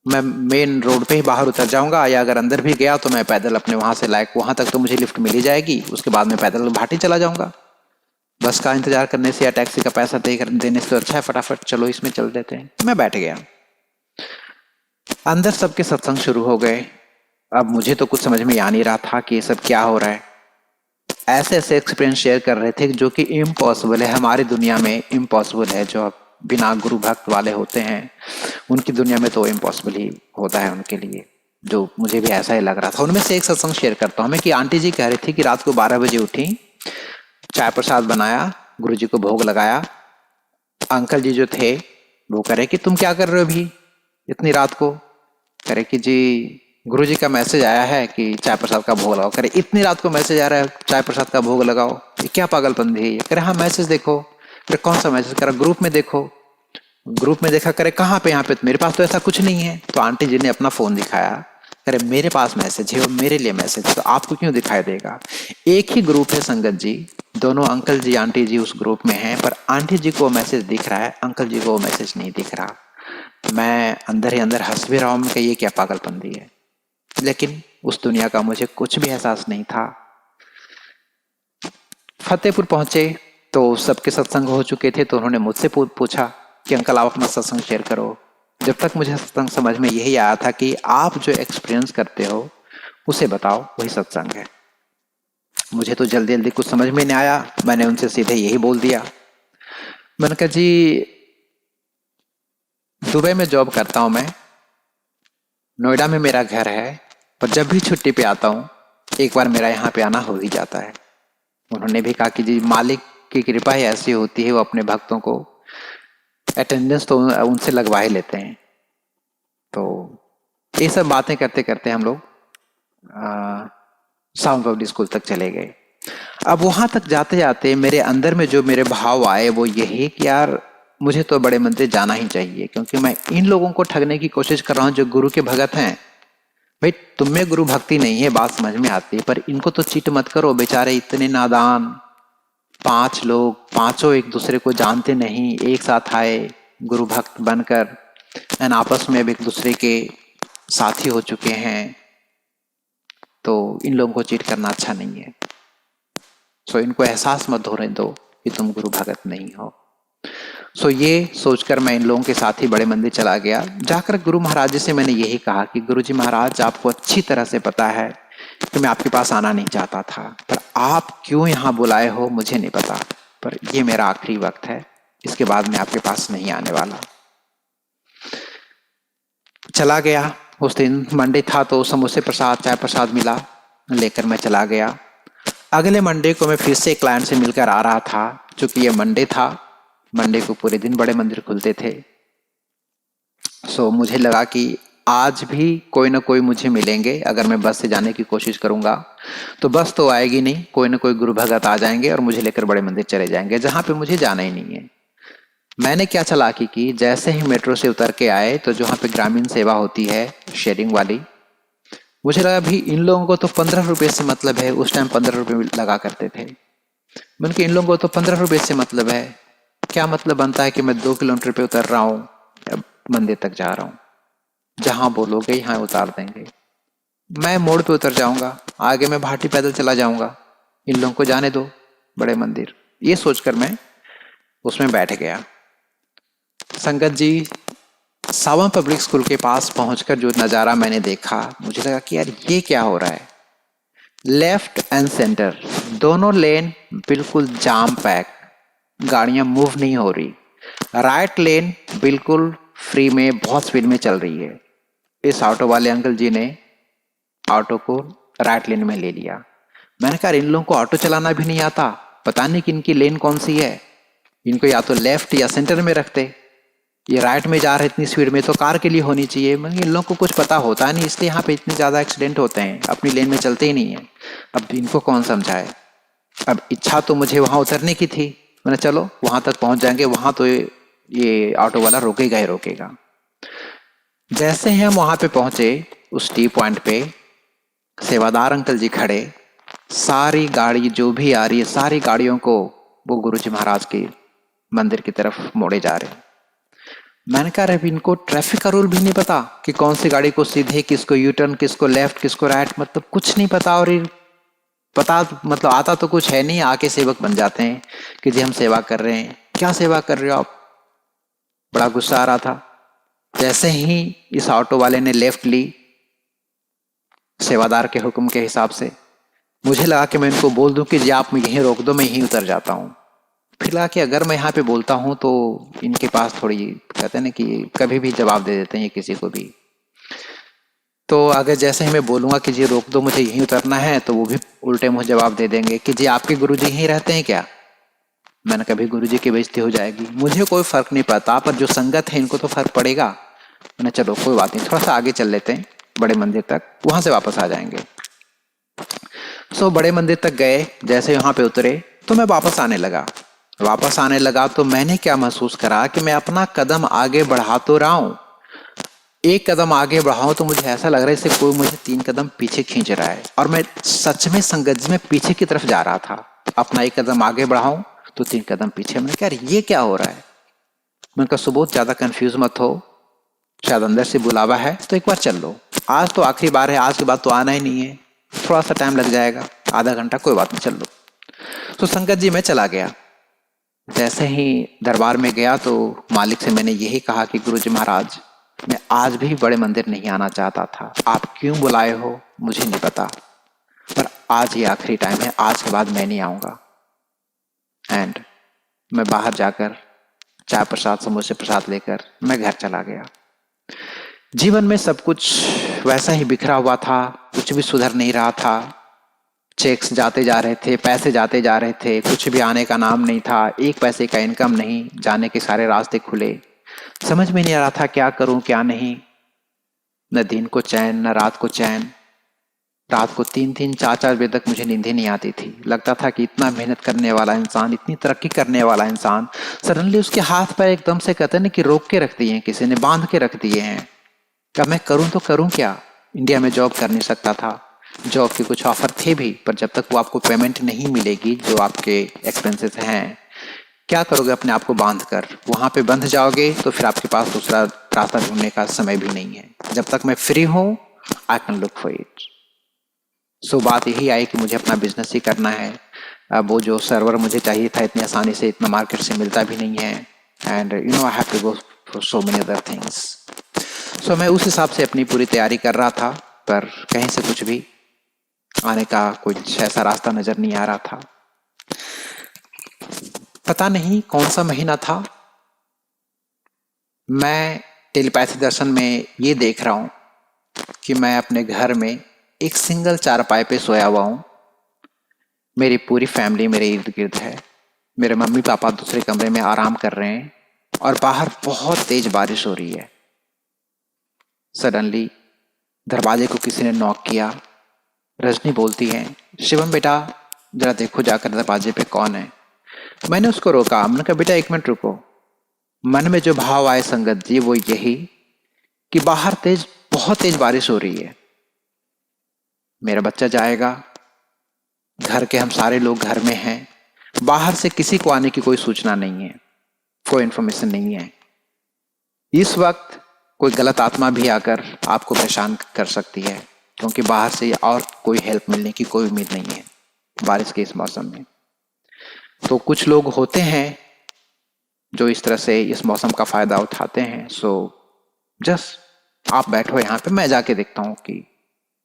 मैं मेन रोड पे ही बाहर उतर जाऊंगा, या अगर अंदर भी गया तो मैं पैदल अपने वहां से लायक वहां तक तो मुझे लिफ्ट मिल ही जाएगी, उसके बाद मैं पैदल भाटी चला जाऊंगा। बस का इंतजार करने से या टैक्सी का पैसा देने से तो अच्छा है फटाफट चलो इसमें चल देते हैं। मैं बैठ गया। अंदर सबके सत्संग शुरू हो गए। अब मुझे तो कुछ समझ में आ नहीं रहा था कि ये सब क्या हो रहा है। ऐसे ऐसे एक्सपीरियंस शेयर कर रहे थे जो कि इम्पॉसिबल है, हमारी दुनिया में इम्पॉसिबल है। जो बिना गुरु भक्त वाले होते हैं उनकी दुनिया में तो इम्पॉसिबल ही होता है उनके लिए, जो मुझे भी ऐसा ही लग रहा था। उनमें से एक सत्संग शेयर करता हूँ मैं कि आंटी जी कह रही थी कि रात को 12 बजे उठी, चाय प्रसाद बनाया, गुरु जी को भोग लगाया। अंकल जी जो थे वो कह रहे कि तुम क्या कर रहे हो अभी इतनी रात को? कह रहे कि जी गुरु जी का मैसेज आया है कि चाय प्रसाद का भोग लगाओ। कह रहे इतनी रात को मैसेज आ रहा है चाय प्रसाद का भोग लगाओ, ये क्या पागलपंती है? कह रहे हाँ मैसेज देखो। कह रहे कौन सा मैसेज? कह रहा ग्रुप में देखो। ग्रुप में देखा, करे कहाँ पे? यहाँ पे मेरे पास तो ऐसा कुछ नहीं है। तो आंटी जी ने अपना फोन दिखाया, करे मेरे पास मैसेज है, वो मेरे लिए मैसेज है, तो आपको क्यों दिखाई देगा? एक ही ग्रुप है संगत जी, दोनों अंकल जी आंटी जी उस ग्रुप में हैं, पर आंटी जी को मैसेज दिख रहा है, अंकल जी को मैसेज नहीं दिख रहा। मैं अंदर ही अंदर हंस भी रहा हूँ कि ये क्या पागलपंती है, लेकिन उस दुनिया का मुझे कुछ भी एहसास नहीं था। फतेहपुर पहुंचे तो सबके सत्संग हो चुके थे, तो उन्होंने मुझसे पूछा कि अंकल आप अपना सत्संग शेयर करो। जब तक मुझे सत्संग समझ में यही आया था कि आप जो एक्सपीरियंस करते हो उसे बताओ, वही सत्संग है। मुझे तो जल्दी जल्दी कुछ समझ में नहीं आया, मैंने उनसे सीधे यही बोल दिया। मैंने कहा जी दुबई में जॉब करता हूं मैं, नोएडा में मेरा घर है, पर जब भी छुट्टी पे आता हूँ एक बार मेरा यहाँ पे आना हो ही जाता है। उन्होंने भी कहा कि जी मालिक की कृपा ही ऐसी होती है, वो अपने भक्तों को अटेंडेंस तो उनसे लगवा ही लेते हैं। तो ये सब बातें करते करते हम लोग साउंड पब्लिक स्कूल तक चले गए। अब वहां तक जाते जाते मेरे अंदर में जो मेरे भाव आए वो यही कि यार मुझे तो बड़े मंदिर जाना ही चाहिए, क्योंकि मैं इन लोगों को ठगने की कोशिश कर रहा हूँ जो गुरु के भगत हैं। भाई तुम में गुरु भक्ति नहीं है, बात समझ में आती है, पर इनको तो चीट मत करो, बेचारे इतने नादान। 5 लोग, पांचों एक दूसरे को जानते नहीं, एक साथ आए गुरु भक्त बनकर एंड आपस में अब एक दूसरे के साथी हो चुके हैं, तो इन लोगों को चीट करना अच्छा नहीं है। सो इनको एहसास मत होने दो कि तुम गुरु भगत नहीं हो। सो ये सोचकर मैं इन लोगों के साथ ही बड़े मंदिर चला गया। जाकर गुरु महाराज जी से मैंने यही कहा कि गुरु जी महाराज आपको अच्छी तरह से पता है कि मैं आपके पास आना नहीं चाहता था, पर आप क्यों यहाँ बुलाए हो मुझे नहीं पता, पर ये मेरा आखिरी वक्त है, इसके बाद मैं आपके पास नहीं आने वाला। चला गया। उस दिन मंडे था तो समोसे प्रसाद चाय प्रसाद मिला, लेकर मैं चला गया। अगले मंडे को मैं फिर से क्लाइंट से मिलकर आ रहा था। चूंकि ये मंडे था, मंडे को पूरे दिन बड़े मंदिर खुलते थे, सो मुझे लगा कि आज भी कोई ना कोई मुझे मिलेंगे। अगर मैं बस से जाने की कोशिश करूंगा तो बस तो आएगी नहीं, कोई ना कोई गुरु भगत आ जाएंगे और मुझे लेकर बड़े मंदिर चले जाएंगे जहां पे मुझे जाना ही नहीं है। मैंने क्या चालाकी की, जैसे ही मेट्रो से उतर के आए तो जहाँ पे ग्रामीण सेवा होती है शेयरिंग वाली, मुझे लगा भी इन लोगों को तो 15 रुपये से मतलब है। उस टाइम 15 रुपये लगा करते थे। मैंने कहा इन लोगों को तो 15 रुपये से मतलब है, क्या मतलब बनता है कि मैं 2 किलोमीटर पे उतर रहा हूँ या मंदिर तक जा रहा हूँ, जहां बोलोगे यहाँ उतार देंगे। मैं मोड़ पे उतर जाऊंगा, आगे मैं भाटी पैदल चला जाऊंगा, इन लोगों को जाने दो बड़े मंदिर। ये सोचकर मैं उसमें बैठ गया। संगत जी सावन पब्लिक स्कूल के पास पहुंचकर जो नज़ारा मैंने देखा, मुझे लगा कि यार ये क्या हो रहा है। लेफ्ट एंड सेंटर दोनों लेन बिल्कुल जाम पैक, गाड़ियां मूव नहीं हो रही। राइट लेन बिल्कुल फ्री में बहुत स्पीड में चल रही है। इस ऑटो वाले अंकल जी ने ऑटो को राइट लेन में ले लिया। मैंने कहा इन लोगों को ऑटो चलाना भी नहीं आता, पता नहीं कि इनकी लेन कौन सी है, इनको या तो लेफ्ट या सेंटर में रखते। ये राइट में जा रहे इतनी स्पीड में तो कार के लिए होनी चाहिए। मगर इन लोगों को कुछ पता होता नहीं, इसलिए यहाँ पे इतने ज़्यादा एक्सीडेंट होते हैं, अपनी लेन में चलते ही नहीं है। अब इनको कौन समझाए। अब इच्छा तो मुझे वहाँ उतरने की थी, मैंने चलो वहाँ तक पहुँच जाएंगे, वहाँ तो ये ऑटो वाला रोकेगा ही रोकेगा। जैसे ही हम वहाँ पे पहुँचे उस टी पॉइंट पे सेवादार अंकल जी खड़े, सारी गाड़ी जो भी आ रही है सारी गाड़ियों को वो गुरुजी महाराज की मंदिर की तरफ मोड़े जा रहे। मैंने कहा अरे इनको ट्रैफिक का रूल भी नहीं पता कि कौन सी गाड़ी को सीधे, किसको यू टर्न, किसको लेफ्ट, किसको राइट, मतलब कुछ नहीं पता। और ये पता मतलब आता तो कुछ है नहीं, आके सेवक बन जाते हैं कि जी हम सेवा कर रहे हैं। क्या सेवा कर रहे हो आप? बड़ा गुस्सा आ रहा था। जैसे ही इस ऑटो वाले ने लेफ्ट ली सेवादार के हुक्म के हिसाब से, मुझे लगा कि मैं इनको बोल दूं कि जी आप यहीं रोक दो, मैं यहीं उतर जाता हूँ। फिर लगा कि अगर मैं यहाँ पे बोलता हूँ तो इनके पास थोड़ी, कहते हैं ना कि कभी भी जवाब दे देते हैं ये किसी को भी। तो अगर जैसे ही मैं बोलूँगा कि जी रोक दो, मुझे यहीं उतरना है, तो वो भी उल्टे मुँह जवाब दे देंगे कि जी आपके गुरुजी यहीं रहते हैं क्या? मैंने कभी गुरुजी की बेइज्जती हो जाएगी। मुझे कोई फ़र्क नहीं पड़ता, पर जो संगत है इनको तो फ़र्क पड़ेगा। मैंने चलो कोई बात नहीं, थोड़ा सा आगे चल लेते हैं बड़े मंदिर तक, वहाँ से वापस आ जाएंगे। सो बड़े मंदिर तक गए, जैसे यहाँ पे उतरे तो मैं वापस आने लगा तो मैंने क्या महसूस करा कि मैं अपना कदम आगे बढ़ा तो रहा हूँ, एक कदम आगे बढ़ाऊं तो मुझे ऐसा लग रहा है जैसे कोई मुझे 3 कदम पीछे खींच रहा है। और मैं सच में संगत जी में पीछे की तरफ जा रहा था। अपना एक कदम आगे बढ़ाऊं तो 3 कदम पीछे। मैंने कहा यार ये क्या हो रहा है? मैंने कहा सुबोध ज्यादा कंफ्यूज मत हो, शायद अंदर से बुलावा है, तो एक बार चल लो। आज तो आखिरी बार है, आज के बाद तो आना ही नहीं है, थोड़ा सा टाइम लग जाएगा, आधा घंटा, कोई बात नहीं, चल लो। तो संगत जी मैं चला गया। जैसे ही दरबार में गया तो मालिक से मैंने यही कहा कि गुरुजी महाराज, मैं आज भी बड़े मंदिर नहीं आना चाहता था, आप क्यों बुलाए हो मुझे नहीं पता, पर आज ही आखिरी टाइम है, आज के बाद मैं नहीं आऊंगा। एंड मैं बाहर जाकर चाय प्रसाद, समोसे प्रसाद लेकर मैं घर चला गया। जीवन में सब कुछ वैसा ही बिखरा हुआ था, कुछ भी सुधर नहीं रहा था। चेक्स जाते जा रहे थे, पैसे जाते जा रहे थे, कुछ भी आने का नाम नहीं था, 1 पैसे का इनकम नहीं, जाने के सारे रास्ते खुले। समझ में नहीं आ रहा था क्या करूं क्या नहीं। न दिन को चैन, न रात को चैन। रात को 3-3, 4-4 बजे तक मुझे नींद ही नहीं आती थी। लगता था कि इतना मेहनत करने वाला इंसान, इतनी तरक्की करने वाला इंसान, सडनली उसके हाथ पैर एकदम से, कहते हैं ना कि रोक के रख दिए हैं, किसी ने बांध के रख दिए हैं। क्या मैं करूं तो करूं क्या? इंडिया में जॉब कर नहीं सकता था, जॉब के कुछ ऑफर थे भी, पर जब तक वो आपको पेमेंट नहीं मिलेगी जो आपके एक्सपेंसेस हैं, क्या करोगे अपने आप को बांध कर? वहां पे बंध जाओगे तो फिर आपके पास दूसरा रास्ता ढूंढने का समय भी नहीं है। जब तक मैं फ्री हूं, I can look for it. So बात यही आई कि मुझे अपना बिजनेस ही करना है। अब वो जो सर्वर मुझे चाहिए था इतनी आसानी से, इतना मार्केट से मिलता भी नहीं है। And you know I have to go for so many other things. So मैं उस हिसाब से अपनी पूरी तैयारी कर रहा था, पर कहीं से कुछ भी आने का कुछ ऐसा रास्ता नजर नहीं आ रहा था। पता नहीं कौन सा महीना था, मैं टेलीपैथी दर्शन में ये देख रहा हूं कि मैं अपने घर में एक सिंगल चारपाई पे सोया हुआ हूं। मेरी पूरी फैमिली मेरे इर्द गिर्द है। मेरे मम्मी पापा दूसरे कमरे में आराम कर रहे हैं और बाहर बहुत तेज बारिश हो रही है। सडनली दरवाजे को किसी ने नॉक किया। रजनी बोलती है, शिवम बेटा जरा देखो जाकर दरवाजे पे कौन है। मैंने उसको रोका, मैंने कहा बेटा 1 मिनट रुको। मन में जो भाव आए संगत जी वो यही कि बाहर बहुत तेज बारिश हो रही है, मेरा बच्चा जाएगा, घर के हम सारे लोग घर में हैं, बाहर से किसी को आने की कोई सूचना नहीं है, कोई इन्फॉर्मेशन नहीं है। इस वक्त कोई गलत आत्मा भी आकर आपको परेशान कर सकती है, क्योंकि बाहर से और कोई हेल्प मिलने की कोई उम्मीद नहीं है बारिश के इस मौसम में। तो कुछ लोग होते हैं जो इस तरह से इस मौसम का फायदा उठाते हैं। सो जस्ट आप बैठो यहाँ पे, मैं जाके देखता हूँ कि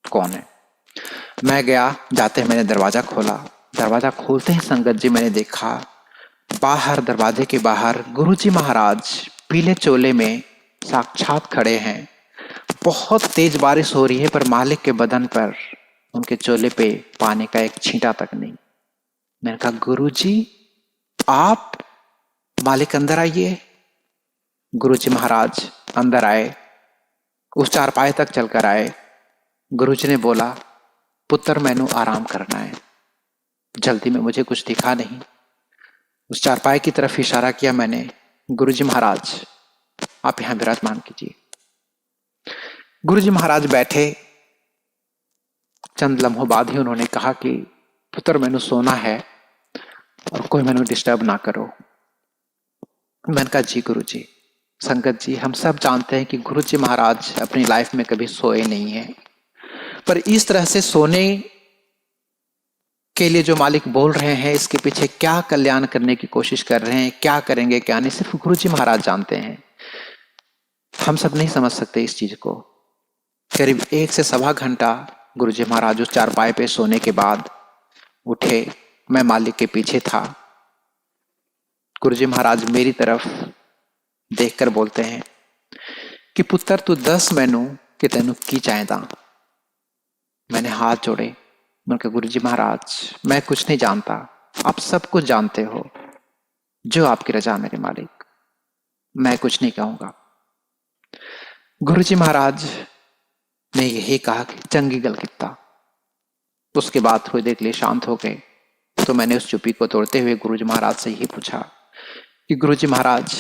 कौन है। मैं गया, जाते ही मैंने दरवाजा खोला। दरवाजा खोलते ही संगत जी मैंने देखा बाहर, दरवाजे के बाहर गुरुजी महाराज पीले चोले में साक्षात खड़े हैं। बहुत तेज बारिश हो रही है, पर मालिक के बदन पर, उनके चोले पे पानी का एक छींटा तक नहीं। मैंने कहा गुरुजी आप? मालिक अंदर आइए। गुरुजी महाराज अंदर आए, उस चारपाई तक चलकर आए। गुरुजी ने बोला, पुत्र मैनू आराम करना है। जल्दी में मुझे कुछ दिखा नहीं, उस चारपाई की तरफ इशारा किया मैंने, गुरुजी महाराज आप यहां विराजमान कीजिए। गुरुजी महाराज बैठे। चंद लम्हों बाद ही उन्होंने कहा कि पुत्र मैनू सोना है और कोई मैनू डिस्टर्ब ना करो। मैंने कहा जी गुरु जी। संगत जी, हम सब जानते हैं कि गुरु जी महाराज अपनी लाइफ में कभी सोए नहीं हैं, पर इस तरह से सोने के लिए जो मालिक बोल रहे हैं, इसके पीछे क्या कल्याण करने की कोशिश कर रहे हैं, क्या करेंगे क्या नहीं, सिर्फ गुरु जी महाराज जानते हैं। हम सब नहीं समझ सकते इस चीज को। करीब 1 से 1.25 घंटा गुरु जी महाराज उस चारपाई पे सोने के बाद उठे। मैं मालिक के पीछे था। गुरु जी महाराज मेरी तरफ देखकर बोलते हैं कि पुत्र तू दस मैनू कि तेनू की चाहता। मैंने हाथ जोड़े। मैंने कहा गुरु जी महाराज, मैं कुछ नहीं जानता, आप सब कुछ जानते हो, जो आपकी रजा मेरे मालिक, मैं कुछ नहीं कहूंगा। गुरु जी महाराज ने यही कहा कि चंगी गल किता। उसके बाद थोड़ी देर के लिए शांत हो गए। तो मैंने उस चुप्पी को तोड़ते हुए गुरु जी महाराज से यही पूछा कि गुरु जी महाराज,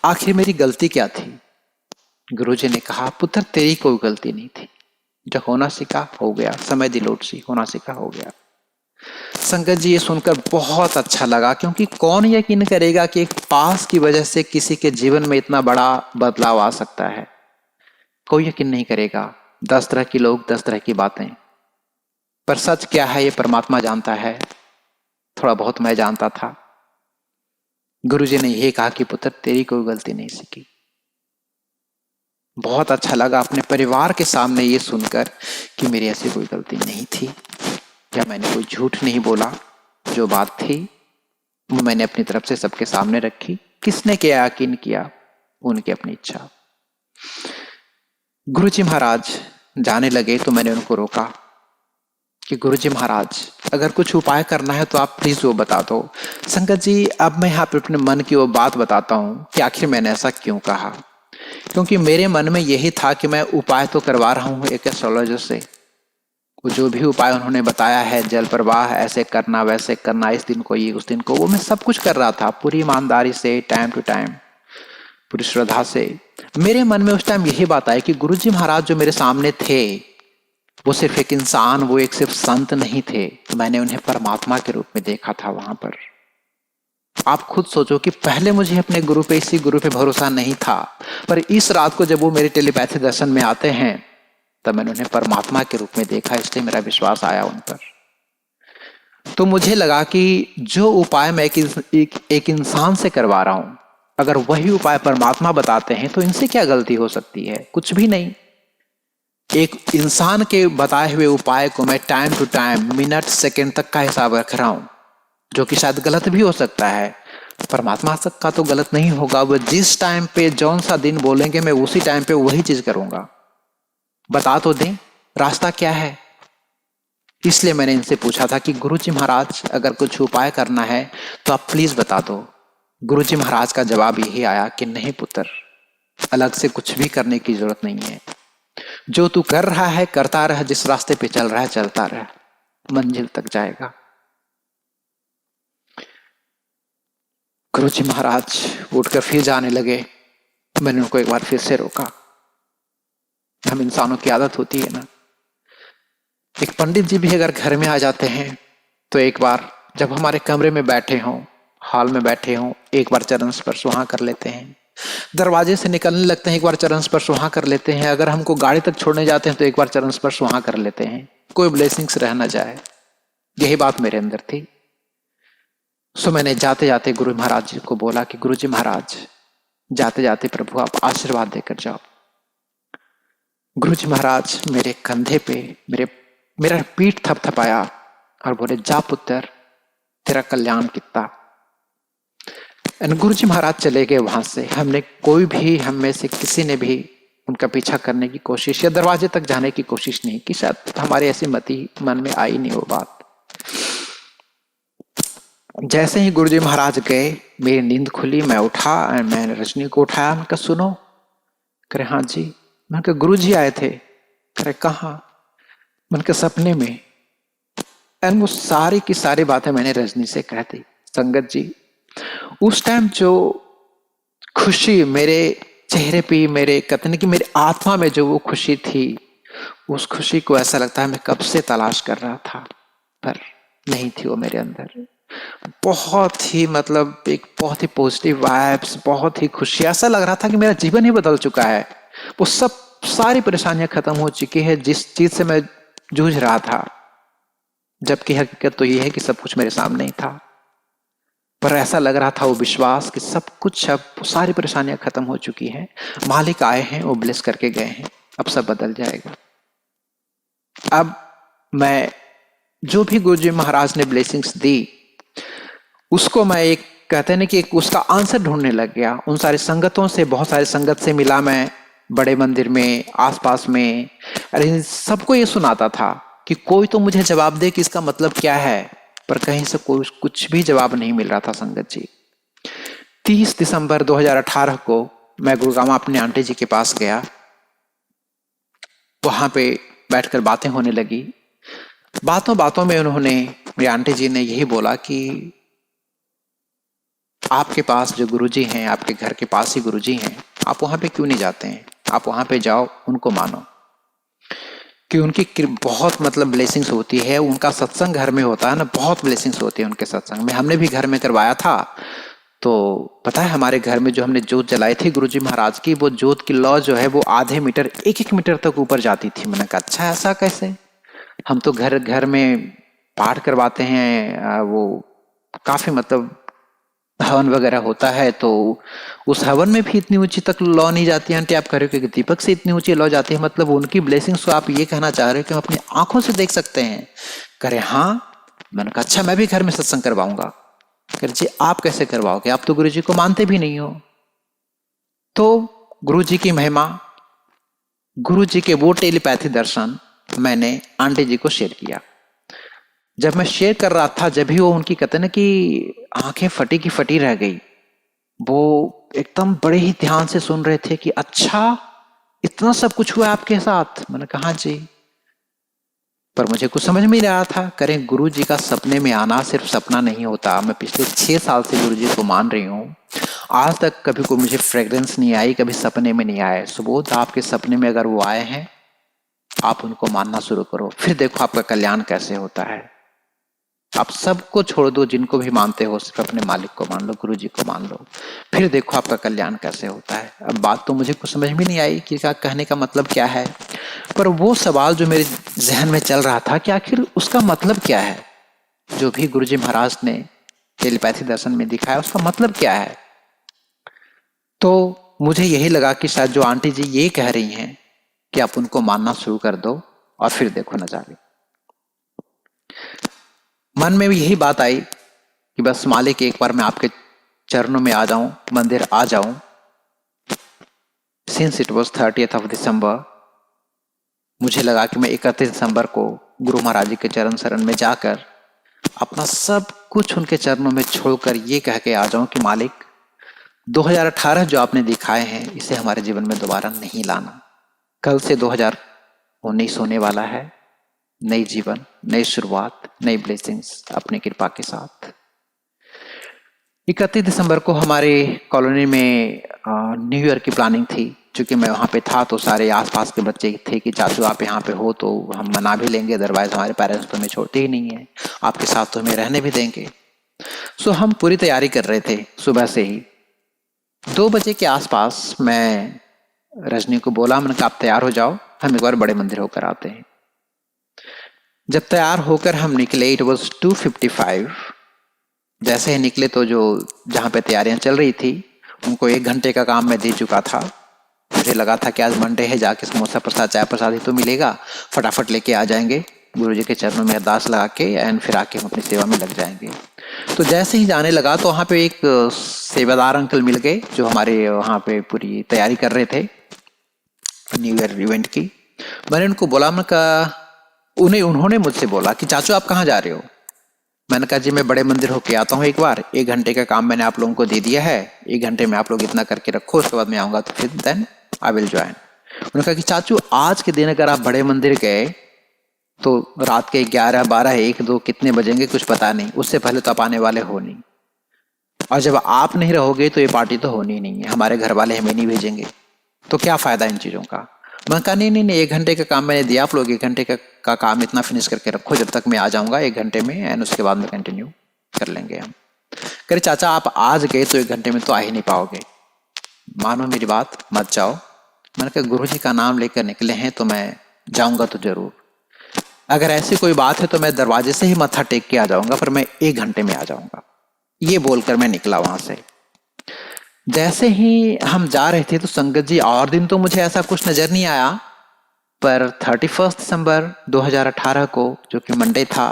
आखिर मेरी गलती क्या थी। गुरु जी ने कहा पुत्र तेरी कोई गलती नहीं थी, जो होना सीखा हो गया, समय दिलोट सी होना सीखा हो गया। संगत जी, ये सुनकर बहुत अच्छा लगा, क्योंकि कौन यकीन करेगा कि एक पास की वजह से किसी के जीवन में इतना बड़ा बदलाव आ सकता है। कोई यकीन नहीं करेगा। 10 तरह के लोग, 10 तरह की बातें, पर सच क्या है ये परमात्मा जानता है। थोड़ा बहुत मैं जानता था। गुरु जी ने यही कहा कि पुत्र तेरी कोई गलती नहीं सीखी। बहुत अच्छा लगा अपने परिवार के सामने ये सुनकर कि मेरी ऐसी कोई गलती नहीं थी, या मैंने कोई झूठ नहीं बोला। जो बात थी वो मैंने अपनी तरफ से सबके सामने रखी। किसने क्या यकीन किया, उनकी अपनी इच्छा। गुरु जी महाराज जाने लगे तो मैंने उनको रोका कि गुरु जी महाराज, अगर कुछ उपाय करना है तो आप प्लीज वो बता दो। संगत जी, अब मैं यहाँ पे अपने मन की वो बात बताता हूँ कि आखिर मैंने ऐसा क्यों कहा। क्योंकि मेरे मन में यही था कि मैं उपाय तो करवा रहा हूँ एक एस्ट्रोलॉजर से। वो जो भी उपाय उन्होंने बताया है, जल प्रवाह ऐसे करना, वैसे करना, इस दिन को ये, उस दिन को वो, मैं सब कुछ कर रहा था पूरी ईमानदारी से, टाइम टू टाइम, पूरी श्रद्धा से। मेरे मन में उस टाइम यही बात आई कि गुरु जी महाराज जो मेरे सामने थे, वो सिर्फ एक इंसान, वो एक सिर्फ संत नहीं थे। मैंने उन्हें परमात्मा के रूप में देखा था वहां पर। आप खुद सोचो कि पहले मुझे अपने गुरु पे, इसी गुरु पे भरोसा नहीं था, पर इस रात को जब वो मेरे टेलीपैथी दर्शन में आते हैं, तब मैंने उन्हें परमात्मा के रूप में देखा, इसलिए मेरा विश्वास आया उन पर। तो मुझे लगा कि जो उपाय मैं एक इंसान से करवा रहा हूं, अगर वही उपाय परमात्मा बताते हैं तो इनसे क्या गलती हो सकती है। कुछ भी नहीं। एक इंसान के बताए हुए उपाय को मैं time to time, minute second तक का हिसाब रख रहा हूं, जो कि शायद गलत भी हो सकता है। परमात्मा तक का तो गलत नहीं होगा। वो जिस टाइम पे जौन सा दिन बोलेंगे, मैं उसी टाइम पे वही चीज करूंगा। बता तो दें रास्ता क्या है। इसलिए मैंने इनसे पूछा था कि गुरु जी महाराज, अगर कुछ उपाय करना है तो आप प्लीज बता दो। गुरु जी महाराज का जवाब यही आया कि नहीं पुत्र, अलग से कुछ भी करने की जरूरत नहीं है। जो तू कर रहा है करता रह, जिस रास्ते पे चल रहा है चलता रह, मंजिल तक जाएगा। गुरु जी महाराज उठकर फिर जाने लगे। मैंने उनको एक बार फिर से रोका। हम इंसानों की आदत होती है ना, एक पंडित जी भी अगर घर में आ जाते हैं तो एक बार जब हमारे कमरे में बैठे हों, हॉल में बैठे हों, एक बार चरण स्पर्श वहां कर लेते हैं। दरवाजे से निकलने लगते हैं, एक बार चरण स्पर्श वहां कर लेते हैं। अगर हमको गाड़ी तक छोड़ने जाते हैं तो एक बार चरण स्पर्श वहां कर लेते हैं, कोई ब्लेसिंग्स रह ना जाए। यही बात मेरे अंदर थी। सो मैंने जाते जाते गुरु महाराज जी को बोला कि गुरु जी महाराज, जाते जाते प्रभु आप आशीर्वाद देकर जाओ। गुरु जी महाराज मेरे कंधे पे मेरा पीठ थपथपाया और बोले, जा पुत्र, तेरा कल्याण कितना। गुरु जी महाराज चले गए वहां से। हमने कोई भी, हम में से किसी ने भी उनका पीछा करने की कोशिश या दरवाजे तक जाने की कोशिश नहीं की। शायद हमारे ऐसी मति मन में आई नहीं वो बात। जैसे ही गुरु जी महाराज गए, मेरी नींद खुली, मैं उठा, मैंने रजनी को उठाया। उनका सुनो, करे हाँ जी। मैंने कहा गुरु जी आए थे। करे कहाँ। मैंने कहा सपने में। एंड वो सारी की सारी बातें मैंने रजनी से कह दी। संगत जी, उस टाइम जो खुशी मेरे चेहरे पे, मेरे कहते कि मेरे आत्मा में जो वो खुशी थी, उस खुशी को ऐसा लगता है मैं कब से तलाश कर रहा था, पर नहीं थी वो मेरे अंदर। बहुत ही मतलब एक बहुत ही पॉजिटिव वाइब्स, बहुत ही खुशी, ऐसा लग रहा था कि मेरा जीवन ही बदल चुका है। वो सब सारी परेशानियां खत्म हो चुकी है जिस चीज से मैं जूझ रहा था, जबकि हकीकत तो ये है कि सब कुछ मेरे सामने ही था। पर ऐसा लग रहा था वो विश्वास कि सब कुछ, अब सारी परेशानियां खत्म हो चुकी हैं, मालिक आए हैं, वो ब्लेस करके गए हैं, अब सब बदल जाएगा। अब मैं जो भी गुरु जी महाराज ने ब्लेसिंग्स दी, उसको मैं एक कहते हैं ना कि एक उसका आंसर ढूंढने लग गया। उन सारी संगतों से, बहुत सारी संगत से मिला मैं, बड़े मंदिर में, आसपास में। अरे सबको ये सुनाता था कि कोई तो मुझे जवाब दे कि इसका मतलब क्या है, पर कहीं से कोई कुछ भी जवाब नहीं मिल रहा था संगत जी। 30 दिसंबर 2018 को मैं गुड़गांव अपने आंटी जी के पास गया। वहां पे बैठकर बातें होने लगी। बातों बातों में उन्होंने, मेरी आंटी जी ने यही बोला कि आपके पास जो गुरुजी हैं, आपके घर के पास ही गुरुजी हैं, आप वहां पे क्यों नहीं जाते हैं? आप वहां पे जाओ, उनको मानो, कि उनकी बहुत मतलब ब्लेसिंग्स होती है। उनका सत्संग घर में होता है ना, बहुत ब्लेसिंग्स होती है उनके सत्संग में। हमने भी घर में करवाया था। तो पता है, हमारे घर में जो हमने जोत जलाई थी गुरुजी महाराज की, वो जोत की लौ जो है वो आधे मीटर, 1-1 मीटर तक ऊपर जाती थी। मैंने कहा अच्छा, ऐसा कैसे? हम तो घर घर में पाठ करवाते हैं, वो काफी मतलब हवन वगैरह होता है, तो उस हवन में भी इतनी ऊंची तक लौ नहीं जाती। आंटी आप कह रहे हो कि दीपक से इतनी ऊंची लौ जाती है, मतलब उनकी ब्लेसिंग्स को आप ये कहना चाह रहे हो कि हम अपनी आंखों से देख सकते हैं? करे हाँ। मैंने कहा अच्छा, मैं भी घर में सत्संग करवाऊंगा। करे जी आप कैसे करवाओगे, आप तो गुरु जी को मानते भी नहीं हो। तो गुरु जी की महिमा, गुरु जी के वो टेलीपैथी दर्शन मैंने आंटी जी को शेयर किया। जब मैं शेयर कर रहा था, जब भी वो उनकी कहते ना कि आंखें फटी की फटी रह गई। वो एकदम बड़े ही ध्यान से सुन रहे थे कि अच्छा, इतना सब कुछ हुआ आपके साथ। मैंने कहा हाँ जी। पर मुझे कुछ समझ में नहीं रहा था। करें, गुरु जी का सपने में आना सिर्फ सपना नहीं होता। मैं पिछले 6 साल से गुरु जी को मान रही हूँ। आज तक कभी कोई मुझे फ्रेग्रेंस नहीं आई, कभी सपने में नहीं आए। सुबोध, आपके सपने में अगर वो आए हैं, आप उनको मानना शुरू करो, फिर देखो आपका कल्याण कैसे होता है। आप सबको छोड़ दो, जिनको भी मानते हो, सिर्फ अपने मालिक को मान लो, गुरु जी को मान लो, फिर देखो आपका कल्याण कैसे होता है। अब बात तो मुझे कुछ समझ में नहीं आई कि क्या कहने का मतलब क्या है, पर वो सवाल जो मेरे जहन में चल रहा था कि आखिर उसका मतलब क्या है, जो भी गुरु जी महाराज ने टेलीपैथी दर्शन में दिखाया, उसका मतलब क्या है। तो मुझे यही लगा कि शायद जो आंटी जी ये कह रही हैं कि आप उनको मानना शुरू कर दो और फिर देखो नजारे। मन में भी यही बात आई कि बस मालिक, एक बार मैं आपके चरणों में आ जाऊं, मंदिर आ जाऊं। सिंस इट वॉज 30th दिसंबर, मुझे लगा कि मैं 31 दिसंबर को गुरु महाराज जी के चरण शरण में जाकर अपना सब कुछ उनके चरणों में छोड़कर ये कह के आ जाऊं कि मालिक, 2018 जो आपने दिखाए हैं, इसे हमारे जीवन में दोबारा नहीं लाना। कल से 2019 होने वाला है। नई जीवन, नई शुरुआत, नई ब्लेसिंग्स अपनी कृपा के साथ। 31 दिसंबर को हमारे कॉलोनी में न्यू ईयर की प्लानिंग थी। चूंकि मैं वहाँ पे था तो सारे आसपास के बच्चे थे कि चाचू आप यहाँ पे हो तो हम मना भी लेंगे, अदरवाइज हमारे पेरेंट्स तो हमें छोड़ते ही नहीं है, आपके साथ तो हमें रहने भी देंगे। सो हम पूरी तैयारी कर रहे थे सुबह से ही। 2 बजे के आसपास मैं रजनी को बोला, मैंने कहा आप तैयार हो जाओ, हम एक बार बड़े मंदिर होकर आते हैं। जब तैयार होकर हम निकले, इट वॉज 2:55। जैसे ही निकले तो जो जहाँ पे तैयारियां चल रही थी, उनको 1 घंटे का काम मैं दे चुका था। मुझे लगा था कि आज मंडे है, जाके समोसा प्रसाद, चाय प्रसाद ही तो मिलेगा, फटाफट लेके आ जाएंगे गुरु जी के चरणों में अरदास लगा के, एंड फिर आके हम अपनी सेवा में लग जाएंगे। तो जैसे ही जाने लगा तो वहाँ पे एक सेवादार अंकल मिल गए जो हमारे वहाँ पे पूरी तैयारी कर रहे थे न्यू ईयर इवेंट की। मैंने उनको बोला, मैं कहा, उन्होंने मुझसे बोला कि चाचू आप कहाँ जा रहे हो? मैंने कहा जी मैं बड़े मंदिर होके आता हूँ एक बार, 1 घंटे का काम मैंने आप लोगों को दे दिया है, 1 घंटे में आप लोग इतना करके रखो, उसके बाद मैं आऊंगा तो फिर देन आई विल ज्वाइन। उन्होंने कहा कि चाचू आज के दिन अगर आप बड़े मंदिर गए तो रात के 11, 12, 1, 2 कितने बजेंगे कुछ पता नहीं, उससे पहले तो आप आने वाले हो नहीं, और जब आप नहीं रहोगे तो ये पार्टी तो होनी ही नहीं है, हमारे घर वाले हमें नहीं भेजेंगे, तो क्या फायदा इन चीज़ों का। मैं कहा नहीं नहीं नहीं, 1 घंटे का काम मैंने दिया, आप लोग 1 घंटे का काम इतना फिनिश करके रखो जब तक मैं आ जाऊंगा 1 घंटे में, एंड उसके बाद में कंटिन्यू। कर लेंगे हम। कह रहे चाचा आप आज गए तो 1 घंटे में तो आ ही नहीं पाओगे, मानो मेरी बात मत जाओ। मैंने कहा गुरु जी का नाम लेकर निकले हैं तो मैं जाऊंगा तो जरूर, अगर ऐसी कोई बात है तो मैं दरवाजे से ही मत्था टेक के आ जाऊंगा, पर मैं 1 घंटे में आ जाऊंगा। ये बोलकर मैं निकला वहां से। जैसे ही हम जा रहे थे तो संगत जी और दिन तो मुझे ऐसा कुछ नजर नहीं आया, पर 31 दिसंबर 2018 को जो कि मंडे था,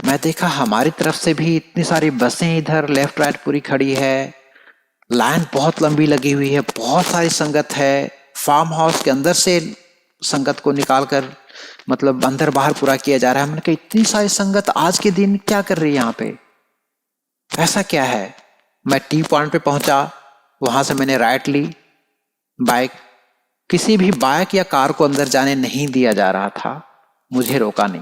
मैं देखा हमारी तरफ से भी इतनी सारी बसें इधर लेफ्ट राइट पूरी खड़ी है, लाइन बहुत लंबी लगी हुई है, बहुत सारी संगत है। फार्म हाउस के अंदर से संगत को निकाल कर मतलब अंदर बाहर पूरा किया जा रहा है। मैंने कहा इतनी सारी संगत आज के दिन क्या कर रही है यहाँ पे, ऐसा क्या है। मैं टी पॉइंट पे पहुंचा, वहां से मैंने राइट ली बाइक। किसी भी बाइक या कार को अंदर जाने नहीं दिया जा रहा था, मुझे रोका नहीं।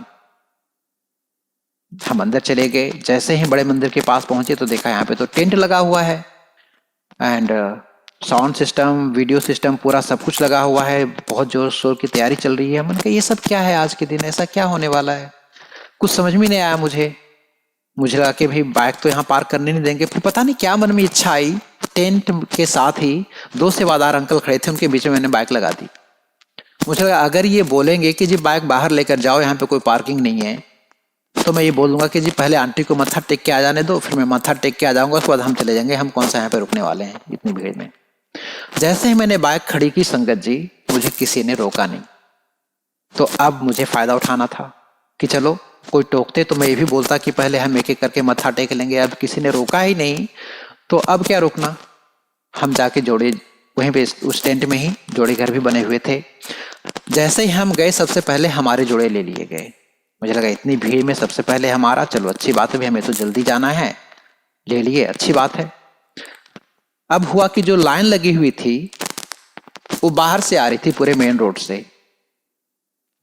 हम अंदर चले गए। जैसे ही बड़े मंदिर के पास पहुंचे तो देखा यहाँ पे तो टेंट लगा हुआ है and sound system, video system, पूरा सब कुछ लगा हुआ है, बहुत जोर शोर की तैयारी चल रही है। मैंने कहा ये सब क्या है, आज के दिन ऐसा क्या होने वाला है, कुछ समझ में नहीं आया मुझे लगा कि भाई बाइक तो यहाँ पार्क करने नहीं देंगे। फिर पता नहीं क्या मन में इच्छा आई, टेंट के साथ ही 2 सेवादार अंकल खड़े थे, उनके बीच में मैंने बाइक लगा दी। मुझे लगा अगर ये बोलेंगे कि जी बाइक बाहर लेकर जाओ, यहाँ पे कोई पार्किंग नहीं है, तो मैं ये बोल दूंगा कि जी पहले आंटी को मत्था टेक के आ जाने दो, फिर मैं मत्था टेक के आ जाऊंगा, उसके बाद हम चले जाएंगे, हम कौन सा यहाँ पे रुकने वाले हैं इतनी भीड़ में। जैसे ही मैंने बाइक खड़ी की संगत जी, मुझे किसी ने रोका नहीं। तो अब मुझे फायदा उठाना था कि चलो कोई टोकते तो मैं ये भी बोलता कि पहले हम एक एक करके मत्था टेक लेंगे। अब किसी ने रोका ही नहीं तो अब क्या रुकना। हम जाके जोड़े वहीं पे उस टेंट में ही जोड़े घर भी बने हुए थे। जैसे ही हम गए सबसे पहले हमारे जोड़े ले लिए गए। मुझे लगा इतनी भीड़ में सबसे पहले हमारा, चलो अच्छी बात है, हमें तो जल्दी जाना है, ले लिए, अच्छी बात है। अब हुआ कि जो लाइन लगी हुई थी वो बाहर से आ रही थी, पूरे मेन रोड से,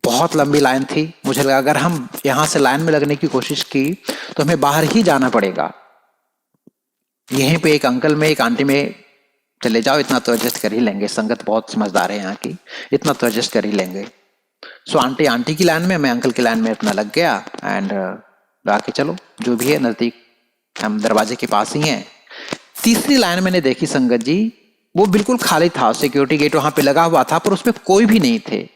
बहुत लंबी लाइन थी। मुझे लगा अगर हम यहां से लाइन में लगने की कोशिश की तो हमें बाहर ही जाना पड़ेगा। यहीं पे एक अंकल में एक आंटी में चले जाओ, इतना तो एडजस्ट कर ही लेंगे, संगत बहुत समझदार है यहाँ की, इतना तो एडजस्ट कर ही लेंगे। सो आंटी की लाइन में, मैं अंकल की लाइन में अपना लग गया एंड आके चलो जो भी है नजदीक, हम दरवाजे के पास ही हैं। तीसरी लाइन मैंने देखी संगत जी, वो बिल्कुल खाली था, सिक्योरिटी गेट वहां पे लगा हुआ था पर उसमें कोई भी नहीं थे।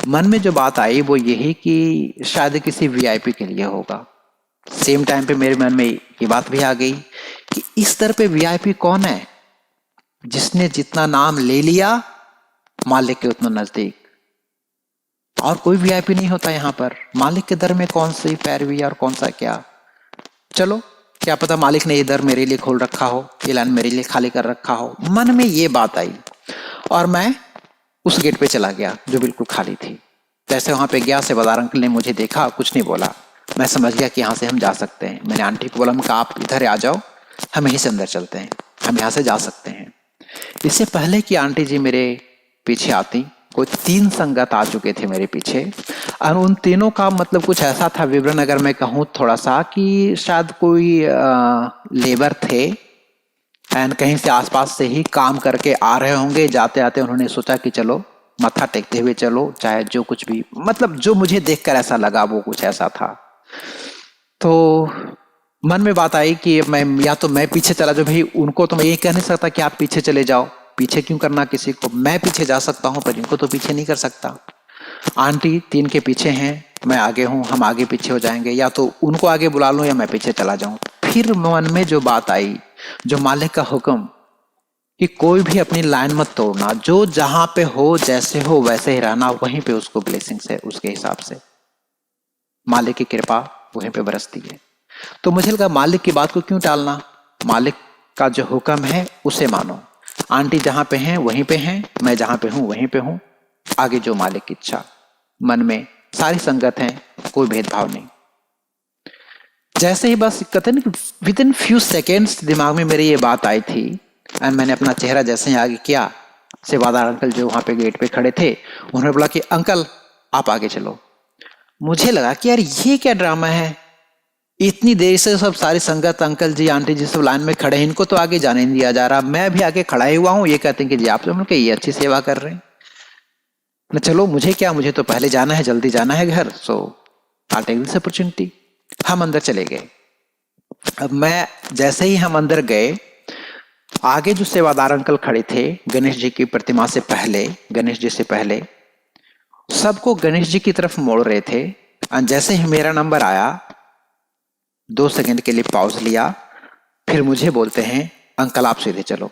मन में जो बात आई वो यही कि शायद किसी वीआईपी के लिए होगा। सेम टाइम पे मेरे मन में ये बात भी आ गई कि इस दर पे वीआईपी कौन है, जिसने जितना नाम ले लिया मालिक के उतना नजदीक, और कोई वीआईपी नहीं होता यहाँ पर। मालिक के दर में कौन सी पैरवी और कौन सा क्या। चलो क्या पता मालिक ने ये दर मेरे लिए खोल रखा हो, ये लाइन मेरे लिए खाली कर रखा हो। मन में ये बात आई और मैं उस गेट पे चला गया जो बिल्कुल खाली थी। जैसे वहां पे गया, सेवादार अंकल ने मुझे देखा, कुछ नहीं बोला। मैं समझ गया कि यहाँ से हम जा सकते हैं। मैंने आंटी को बोला, मैं कहा आप इधर आ जाओ, हम यहीं से अंदर चलते हैं, हम यहाँ से जा सकते हैं। इससे पहले कि आंटी जी मेरे पीछे आती, कोई 3 संगत आ चुके थे मेरे पीछे और उन तीनों का मतलब कुछ ऐसा था, विवरण अगर मैं कहूँ थोड़ा सा, कि शायद कोई लेबर थे एंड कहीं से आसपास से ही काम करके आ रहे होंगे। जाते आते उन्होंने सोचा कि चलो मत्था टेकते हुए चलो, चाहे जो कुछ भी, मतलब जो मुझे देखकर ऐसा लगा वो कुछ ऐसा था। तो मन में बात आई कि मैं या तो मैं पीछे चला जाऊं, भाई उनको तो मैं ये कह नहीं सकता कि आप पीछे चले जाओ, पीछे क्यों करना किसी को, मैं पीछे जा सकता हूं पर इनको तो पीछे नहीं कर सकता। आंटी 3 के पीछे हैं, मैं आगे हूं, हम आगे पीछे हो जाएंगे, या तो उनको आगे बुला लूं या मैं पीछे चला जाऊं। फिर मन में जो बात आई, जो मालिक का हुक्म कि कोई भी अपनी लाइन मत तोड़ना, जो जहां पे हो जैसे हो वैसे ही रहना, वहीं पे उसको ब्लेसिंग से, उसके हिसाब से मालिक की कृपा वहीं पे बरसती है। तो मुझे लगा मालिक की बात को क्यों टालना, मालिक का जो हुक्म है उसे मानो। आंटी जहां पे हैं वहीं पे हैं, मैं जहां पे हूं वहीं पे हूं, आगे जो मालिक की इच्छा। मन में सारी संगत है, कोई भेदभाव नहीं। जैसे ही बस कहते हैं विद इन फ्यू सेकेंड्स दिमाग में मेरी ये बात आई थी एंड मैंने अपना चेहरा जैसे ही आगे किया, सेवादार अंकल जो वहां पे गेट पे खड़े थे उन्होंने बोला कि अंकल आप आगे चलो। मुझे लगा कि यार ये क्या ड्रामा है, इतनी देर से सब सारी संगत, अंकल जी आंटी जी सब लाइन में खड़े हैं, इनको तो आगे जाने नहीं दिया जा रहा, मैं भी आगे खड़ा ही हुआ हूं, ये कहते हैं कि जी आप लोग ये अच्छी सेवा कर रहे हैं ना, चलो मुझे क्या, मुझे तो पहले जाना है, जल्दी जाना है घर, सो आई टेक दिस अपॉर्चुनिटी। हम अंदर चले गए। अब मैं जैसे ही हम अंदर गए, आगे जो सेवादार अंकल खड़े थे गणेश जी की प्रतिमा से पहले, गणेश जी से पहले, सबको गणेश जी की तरफ मोड़ रहे थे। और जैसे ही मेरा नंबर आया, 2 सेकंड के लिए पॉज लिया, फिर मुझे बोलते हैं अंकल आप सीधे चलो।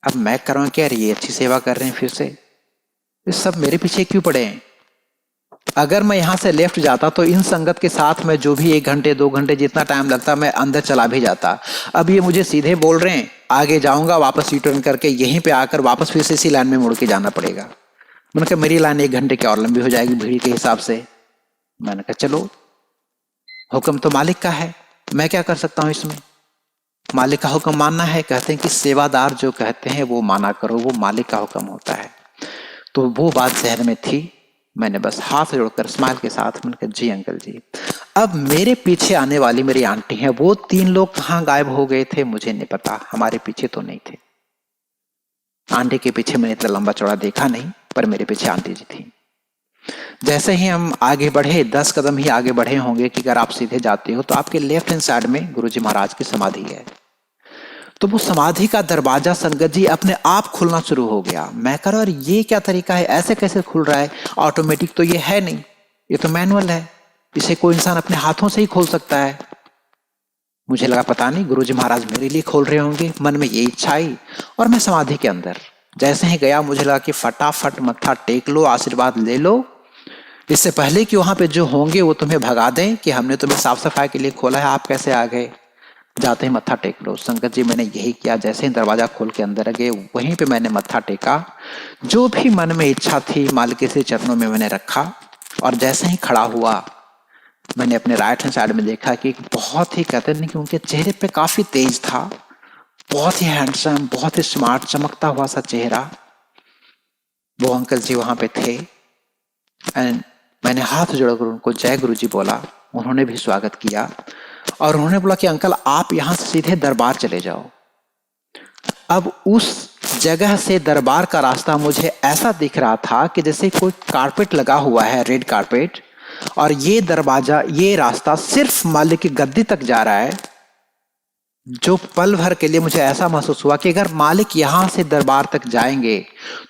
अब मैं कर रहा हूं कि यार ये अच्छी सेवा कर रहे हैं, फिर से ये सब मेरे पीछे क्यों पड़े हैं। अगर मैं यहां से लेफ्ट जाता तो इन संगत के साथ में जो भी 1 घंटे 2 घंटे जितना टाइम लगता मैं अंदर चला भी जाता। अब ये मुझे सीधे बोल रहे हैं आगे जाऊंगा, वापस रिटर्न करके यहीं पे आकर वापस फिर से इसी लाइन में मुड़ के जाना पड़ेगा। मैंने कहा मेरी लाइन 1 घंटे की और लंबी हो जाएगी भीड़ के हिसाब से। मैंने कहा चलो, हुक्म तो मालिक का है, मैं क्या कर सकता हूं इसमें। मालिक का हुक्म मानना है। कहते हैं कि सेवादार जो कहते हैं वो माना करो, वो मालिक का हुक्म होता है। तो वो बात जहन में थी। मैंने बस हाथ जोड़कर स्माइल के साथ मैंने कहा जी अंकल जी। अब मेरे पीछे आने वाली मेरी आंटी हैं, वो 3 लोग कहाँ गायब हो गए थे मुझे नहीं पता, हमारे पीछे तो नहीं थे। आंटी के पीछे मैंने इतना लंबा चौड़ा देखा नहीं, पर मेरे पीछे आंटी जी थी। जैसे ही हम आगे बढ़े, 10 कदम ही आगे बढ़े होंगे कि अगर आप सीधे जाते हो तो आपके लेफ्ट हैंड साइड में गुरुजी महाराज की समाधि है। तो वो समाधि का दरवाजा संगत जी अपने आप खुलना शुरू हो गया। मैं कह रहा और ये क्या तरीका है, ऐसे कैसे खुल रहा है, ऑटोमेटिक तो ये है नहीं, ये तो मैनुअल है, इसे कोई इंसान अपने हाथों से ही खोल सकता है। मुझे लगा पता नहीं गुरुजी महाराज मेरे लिए खोल रहे होंगे, मन में ये इच्छा आई और मैं समाधि के अंदर जैसे ही गया मुझे लगा कि फटाफट मत्था टेक लो, आशीर्वाद ले लो, इससे पहले कि वहां पे जो होंगे वो तुम्हें भगा दें कि हमने तुम्हें साफ सफाई के लिए खोला है, आप कैसे आ गए। जाते ही मत्था टेक लो। संगत जी मैंने यही किया, जैसे ही दरवाजा खोल के अंदर गए वहीं पे मैंने मत्था टेका। जो भी मन में इच्छा थी मालिक के चरणों में मैंने रखा। और जैसे ही खड़ा हुआ मैंने अपने राइट हैंड साइड में देखा कि बहुत ही, कहते नहीं कि उनके चेहरे पे काफी तेज था, बहुत ही हैंडसम, बहुत ही स्मार्ट, चमकता हुआ सा चेहरा। वो अंकल जी वहां पे थे एंड मैंने हाथ जोड़कर उनको जय गुरु जी बोला। उन्होंने भी स्वागत किया और उन्होंने बोला कि अंकल आप यहां से सीधे दरबार चले जाओ। अब उस जगह से दरबार का रास्ता मुझे ऐसा दिख रहा था कि जैसे कोई कारपेट लगा हुआ है, रेड कारपेट, और ये दरवाजा, ये रास्ता सिर्फ मालिक की गद्दी तक जा रहा है। जो पल भर के लिए मुझे ऐसा महसूस हुआ कि अगर मालिक यहां से दरबार तक जाएंगे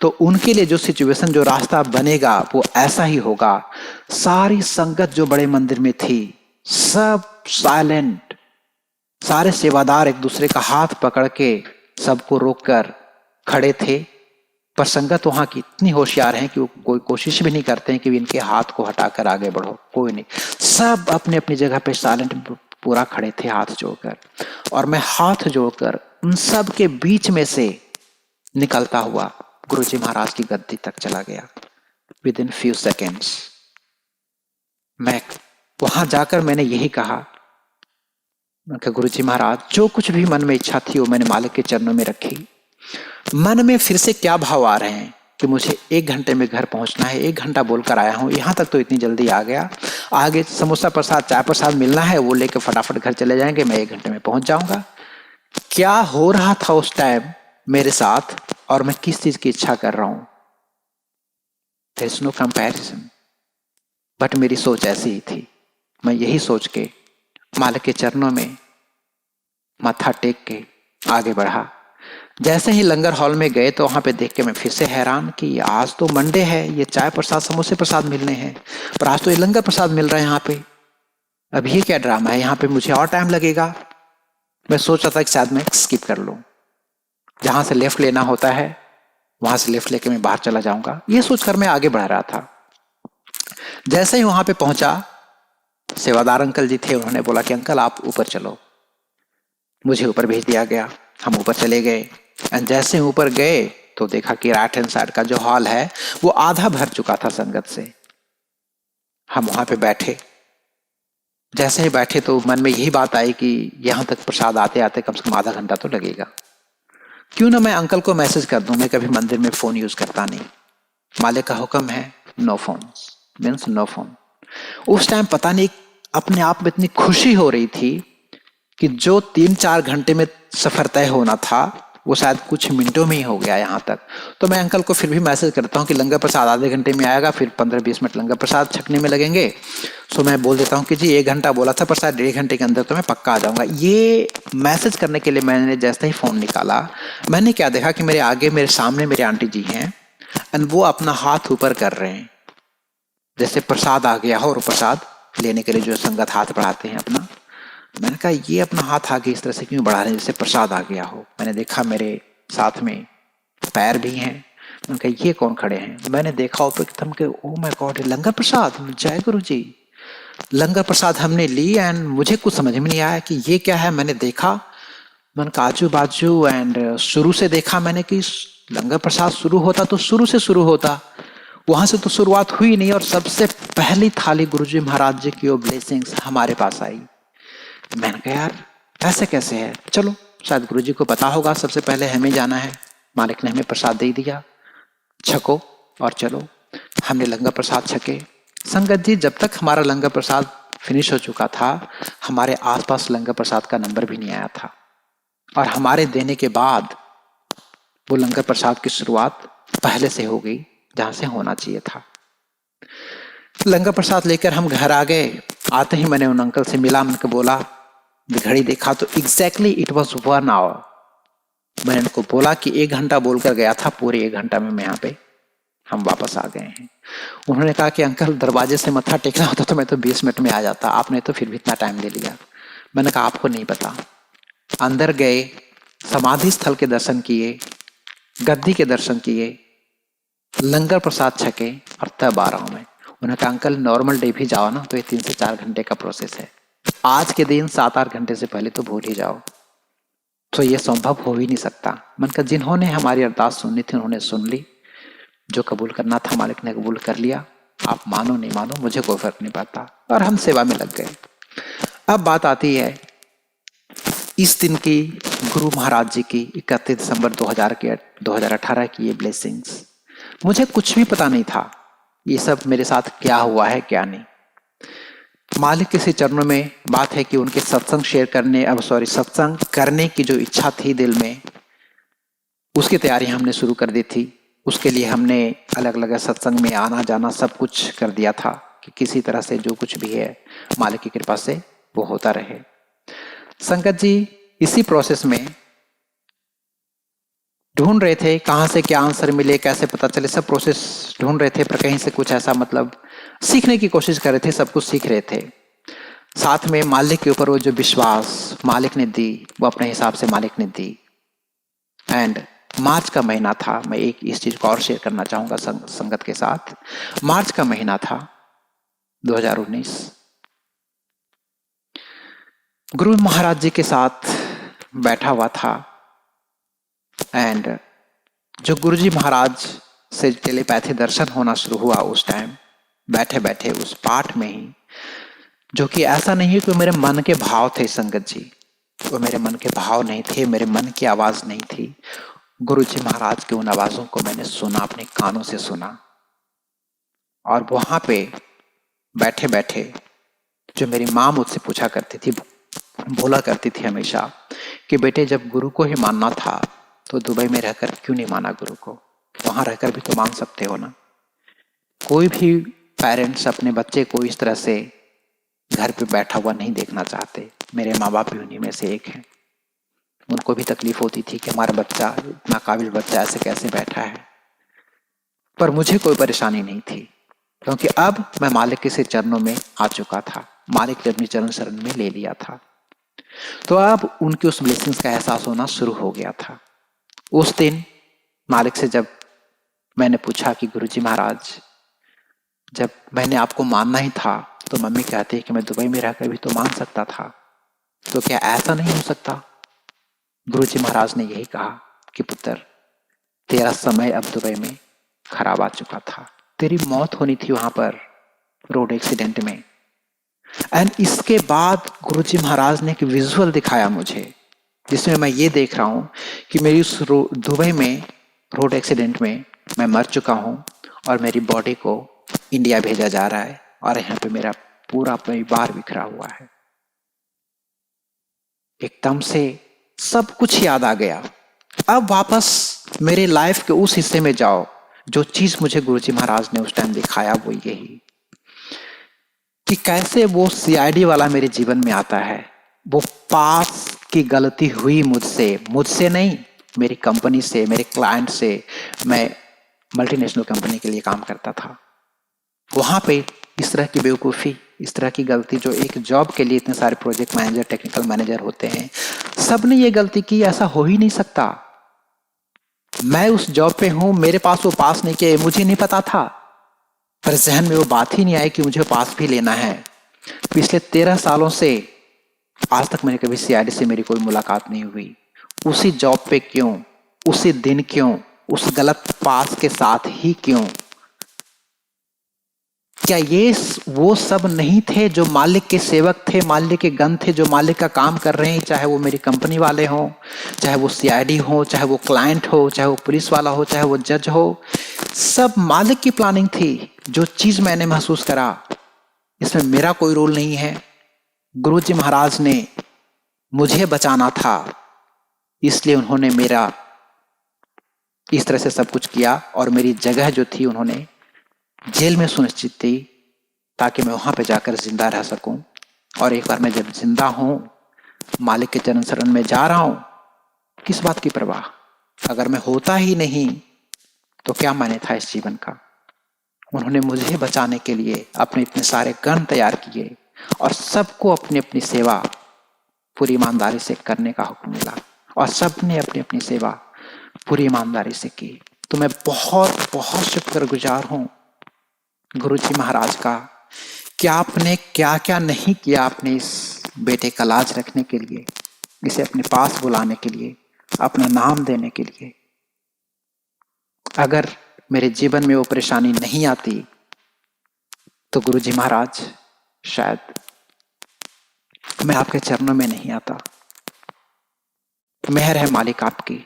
तो उनके लिए जो सिचुएशन, जो रास्ता बनेगा वो ऐसा ही होगा। सारी संगत जो बड़े मंदिर में थी सब साइलेंट, सारे सेवादार एक दूसरे का हाथ पकड़ के सबको रोककर खड़े थे। पर संगत वहां की इतनी होशियार है कि वो कोई कोशिश भी नहीं करते हैं कि इनके हाथ को हटाकर आगे बढ़ो, कोई नहीं, सब अपने अपनी जगह पे साइलेंट पूरा खड़े थे हाथ जोड़कर। और मैं हाथ जोड़कर उन सब के बीच में से निकलता हुआ गुरुजी महाराज की गद्दी तक चला गया। विद इन फ्यू सेकेंड्स मैं वहां जाकर मैंने यही कहा, गुरुजी महाराज जो कुछ भी मन में इच्छा थी वो मैंने मालिक के चरणों में रखी। मन में फिर से क्या भाव आ रहे हैं कि मुझे 1 घंटे में घर पहुंचना है, 1 घंटा बोलकर आया हूं, यहां तक तो इतनी जल्दी आ गया, आगे समोसा प्रसाद चाय प्रसाद मिलना है, वो लेकर फटाफट घर चले जाएंगे, मैं 1 घंटे में पहुंच जाऊंगा। क्या हो रहा था उस टाइम मेरे साथ और मैं किस चीज की इच्छा कर रहा हूं, there is no comparison. But मेरी सोच ऐसी ही थी। मैं यही सोच के मालिक के चरणों में माथा टेक के आगे बढ़ा। जैसे ही लंगर हॉल में गए तो वहां पे देख के मैं फिर से हैरान कि आज तो मंडे है, ये चाय प्रसाद समोसे प्रसाद मिलने हैं, पर आज तो ये लंगर प्रसाद मिल रहा है यहाँ पे। अब ये क्या ड्रामा है, यहाँ पे मुझे और टाइम लगेगा। मैं सोच रहा था कि शायद मैं स्किप कर लूं, जहां से लेफ्ट लेना होता है वहां से लेफ्ट लेके मैं बाहर चला जाऊंगा, ये सोचकर मैं आगे बढ़ रहा था। जैसे ही वहां पे पहुंचा, सेवादार अंकल जी थे, उन्होंने बोला कि अंकल आप ऊपर चलो। मुझे ऊपर भेज दिया गया, हम ऊपर चले गए। एंड जैसे ऊपर गए तो देखा कि राइट हैंड साइड का जो हॉल है वो आधा भर चुका था संगत से। हम वहां पे बैठे। जैसे ही बैठे तो मन में यही बात आई कि यहां तक प्रसाद आते आते कम से कम आधा घंटा तो लगेगा, क्यों ना मैं अंकल को मैसेज कर दूं। मैं कभी मंदिर में फोन यूज करता नहीं, मालिक का हुक्म है no phone, means no phone. उस टाइम पता नहीं अपने आप में इतनी खुशी हो रही थी कि जो 3-4 घंटे में सफर तय होना था वो शायद कुछ मिनटों में ही हो गया यहाँ तक। तो मैं अंकल को फिर भी मैसेज करता हूँ कि लंगर प्रसाद आधे घंटे में आएगा, फिर 15-20 मिनट लंगर प्रसाद छकने में लगेंगे। सो मैं बोल देता हूँ कि जी 1 घंटा बोला था, पर शायद 1.5 घंटे के अंदर तो मैं पक्का आ जाऊँगा। ये मैसेज करने के लिए मैंने जैसे ही फ़ोन निकाला, मैंने क्या देखा कि मेरे आगे मेरे सामने मेरे आंटी जी हैं एंड वो अपना हाथ ऊपर कर रहे हैं, जैसे प्रसाद आ गया हो और प्रसाद लेने के लिए जो संगत हाथ बढ़ाते हैं अपना। मैंने कहा ये अपना हाथ आगे इस तरह से क्यों बढ़ा रहे हैं जैसे प्रसाद आ गया हो। मैंने देखा मेरे साथ में पैर भी हैं। मैंने कहा ये कौन खड़े हैं। मैंने देखा ऊपर एकदम के ओ माय गॉड, लंगर प्रसाद, जय गुरु जी। लंगर प्रसाद हमने ली एंड मुझे कुछ समझ में नहीं आया कि ये क्या है। मैंने देखा, मैंने कहा आजू बाजू एंड शुरू से देखा मैंने कि लंगर प्रसाद शुरू होता तो शुरू से शुरू होता, वहां से तो शुरुआत हुई नहीं। और सबसे पहली थाली गुरुजी महाराज जी की वो ब्लेसिंग्स हमारे पास आई। मैंने कहा यार ऐसे कैसे है, चलो शायद गुरुजी को पता होगा, सबसे पहले हमें जाना है। मालिक ने हमें प्रसाद दे दिया, छको और चलो। हमने लंगर प्रसाद छके। संगत जी जब तक हमारा लंगर प्रसाद फिनिश हो चुका था, हमारे आसपास लंगर प्रसाद का नंबर भी नहीं आया था। और हमारे देने के बाद वो लंगर प्रसाद की शुरुआत पहले से हो गई जहां से होना चाहिए था। लंगर प्रसाद लेकर हम घर आ गए। आते ही मैंने उन अंकल से मिला, मैंने बोला, घड़ी देखा तो एग्जैक्टली इट वॉज 1 आवर। मैंने उनको बोला कि 1 घंटा बोलकर गया था, पूरे 1 घंटा में यहाँ पे हम वापस आ गए हैं। उन्होंने कहा कि अंकल दरवाजे से मत्था टेकना होता तो मैं तो 20 मिनट में आ जाता, आपने तो फिर भी इतना टाइम ले लिया। मैंने कहा आपको नहीं पता। अंदर गए, समाधि स्थल के दर्शन किए, गद्दी के दर्शन किए, लंगर प्रसाद छके और तब आ रहा हूं मैं। उन्होंने कहा अंकल नॉर्मल डे भी जाओ ना तो ये 3 से 4 घंटे का प्रोसेस है, आज के दिन 7-8 घंटे से पहले तो भूल ही जाओ, तो ये संभव हो ही नहीं सकता। मैंने कहा जिन्होंने हमारी अरदास सुननी थी उन्होंने सुन ली, जो कबूल करना था मालिक ने कबूल कर लिया। आप मानो नहीं मानो मुझे कोई फर्क नहीं पड़ता। और हम सेवा में लग गए। अब बात आती है इस दिन की, गुरु महाराज जी की 31 दिसंबर 2018 की ये ब्लेसिंग्स। मुझे कुछ भी पता नहीं था ये सब मेरे साथ क्या हुआ है क्या नहीं। मालिक के से चरणों में बात है कि उनके सत्संग शेयर करने, सत्संग करने की जो इच्छा थी दिल में, उसकी तैयारी हमने शुरू कर दी थी। उसके लिए हमने अलग अलग सत्संग में आना जाना सब कुछ कर दिया था कि किसी तरह से जो कुछ भी है मालिक की कृपा से वो होता रहे। संगत जी इसी प्रोसेस में ढूंढ रहे थे कहाँ से क्या आंसर मिले, कैसे पता चले, सब प्रोसेस ढूंढ रहे थे। पर कहीं से कुछ ऐसा मतलब सीखने की कोशिश कर रहे थे, सब कुछ सीख रहे थे। साथ में मालिक के ऊपर वो जो विश्वास मालिक ने दी वो अपने हिसाब से मालिक ने दी। एंड मार्च का महीना था, मैं एक इस चीज को और शेयर करना चाहूंगा संगत के साथ। मार्च का महीना था 2019। गुरु महाराज जी के साथ बैठा हुआ था एंड जो गुरुजी महाराज से टेलीपैथी दर्शन होना शुरू हुआ उस टाइम बैठे बैठे उस पाठ में ही, जो कि ऐसा नहीं है कि मेरे मन के भाव थे संगत जी, वो मेरे मन के भाव नहीं थे, मेरे मन की आवाज नहीं थी। गुरुजी महाराज के उन आवाजों को मैंने सुना, अपने कानों से सुना। और वहां पे बैठे बैठे जो मेरी माँ मुझसे पूछा करती थी, बोला करती थी हमेशा कि बेटे जब गुरु को ही मानना था तो दुबई में रहकर क्यों नहीं माना गुरु को, वहां रहकर भी तो मान सकते हो ना। कोई भी पेरेंट्स अपने बच्चे को इस तरह से घर पे बैठा हुआ नहीं देखना चाहते। मेरे माँ बाप भी उन्हीं में से एक हैं। उनको भी तकलीफ होती थी कि हमारा बच्चा, इतना काबिल बच्चा ऐसे कैसे बैठा है। पर मुझे कोई परेशानी नहीं थी क्योंकि अब मैं मालिक के से चरणों में आ चुका था, मालिक ने अपनी चरण शरण में ले लिया था। तो अब उनकी उस ब्लेसिंग्स का एहसास होना शुरू हो गया था। उस दिन मालिक से जब मैंने पूछा कि गुरुजी महाराज जब मैंने आपको मानना ही था तो मम्मी कहती है कि मैं दुबई में रहकर भी तो मान सकता था, तो क्या ऐसा नहीं हो सकता। गुरुजी महाराज ने यही कहा कि पुत्र तेरा समय अब दुबई में खराब आ चुका था, तेरी मौत होनी थी वहां पर रोड एक्सीडेंट में। एंड इसके बाद गुरुजी महाराज ने एक विजुअल दिखाया मुझे जिसमें मैं ये देख रहा हूं कि मेरी उस दुबई में रोड एक्सीडेंट में मैं मर चुका हूं और मेरी बॉडी को इंडिया भेजा जा रहा है और यहाँ पे मेरा पूरा परिवार बिखरा हुआ है। एकदम से सब कुछ याद आ गया। अब वापस मेरे लाइफ के उस हिस्से में जाओ। जो चीज मुझे गुरुजी महाराज ने उस टाइम दिखाया वो यही कि कैसे वो सीआईडी वाला मेरे जीवन में आता है। वो पास की गलती हुई मुझसे नहीं, मेरी कंपनी से, मेरे क्लाइंट से। मैं मल्टीनेशनल कंपनी के लिए काम करता था। वहां पे इस तरह की बेवकूफ़ी, इस तरह की गलती, जो एक जॉब के लिए इतने सारे प्रोजेक्ट मैनेजर, टेक्निकल मैनेजर होते हैं, सब ने ये गलती की। ऐसा हो ही नहीं सकता। मैं उस जॉब पे हूं, मेरे पास वो पास नहीं किया, मुझे नहीं पता था। पर जहन में वो बात ही नहीं आई कि मुझे पास भी लेना है। पिछले 13 सालों से आज तक मैंने कभी सीआईडी से मेरी कोई मुलाकात नहीं हुई। उसी जॉब पे क्यों, उसी दिन क्यों, उस गलत पास के साथ ही क्यों? क्या ये वो सब नहीं थे जो मालिक के सेवक थे, मालिक के गण थे, जो मालिक का काम कर रहे हैं, चाहे वो मेरी कंपनी वाले हों, चाहे वो सीआईडी हो, चाहे वो क्लाइंट हो, चाहे वो पुलिस वाला हो, चाहे वो जज हो। सब मालिक की प्लानिंग थी। जो चीज मैंने महसूस करा, इसमें मेरा कोई रोल नहीं है। गुरुजी महाराज ने मुझे बचाना था, इसलिए उन्होंने मेरा इस तरह से सब कुछ किया। और मेरी जगह जो थी उन्होंने जेल में सुनिश्चित थी, ताकि मैं वहां पे जाकर जिंदा रह सकूं। और एक बार मैं जब जिंदा हूं, मालिक के चरण शरण में जा रहा हूं, किस बात की परवाह? अगर मैं होता ही नहीं तो क्या मायने था इस जीवन का? उन्होंने मुझे बचाने के लिए अपने इतने सारे गण तैयार किए और सबको अपनी अपनी सेवा पूरी ईमानदारी से करने का हुक्म मिला, और सबने अपनी अपनी सेवा पूरी ईमानदारी से की। तो मैं बहुत बहुत शुक्रगुजार हूं गुरुजी महाराज का कि आपने क्या क्या नहीं किया अपने इस बेटे का लाज रखने के लिए, इसे अपने पास बुलाने के लिए, अपना नाम देने के लिए। अगर मेरे जीवन में वो परेशानी नहीं आती तो गुरुजी महाराज शायद मैं आपके चरणों में नहीं आता। मेहर है मालिक आपकी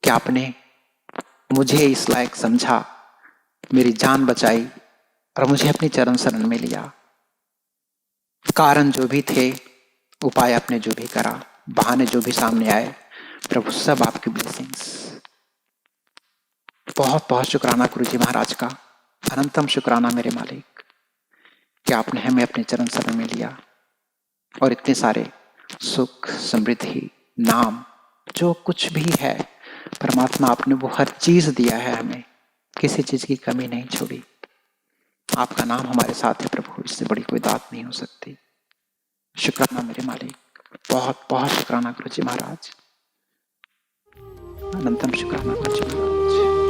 कि आपने मुझे इस लायक समझा, मेरी जान बचाई और मुझे अपनी चरण शरण में लिया। कारण जो भी थे, उपाय आपने जो भी करा, बहाने जो भी सामने आए, प्रभु सब आपकी ब्लेसिंग्स। बहुत बहुत शुक्राना गुरुजी महाराज का, अनंतम शुक्राना मेरे मालिक कि आपने हमें अपने चरण शरण में लिया और इतने सारे सुख, समृद्धि, नाम, जो कुछ भी है परमात्मा आपने वो हर चीज दिया है हमें, किसी चीज की कमी नहीं छोड़ी। आपका नाम हमारे साथ है प्रभु, इससे बड़ी कोई दात नहीं हो सकती। शुक्राना मेरे मालिक, बहुत बहुत शुक्राना गुरुजी महाराज, अनंतम शुक्राना गुरुजी महाराज।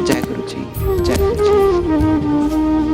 जय गुरु जी, जय गुरु जी।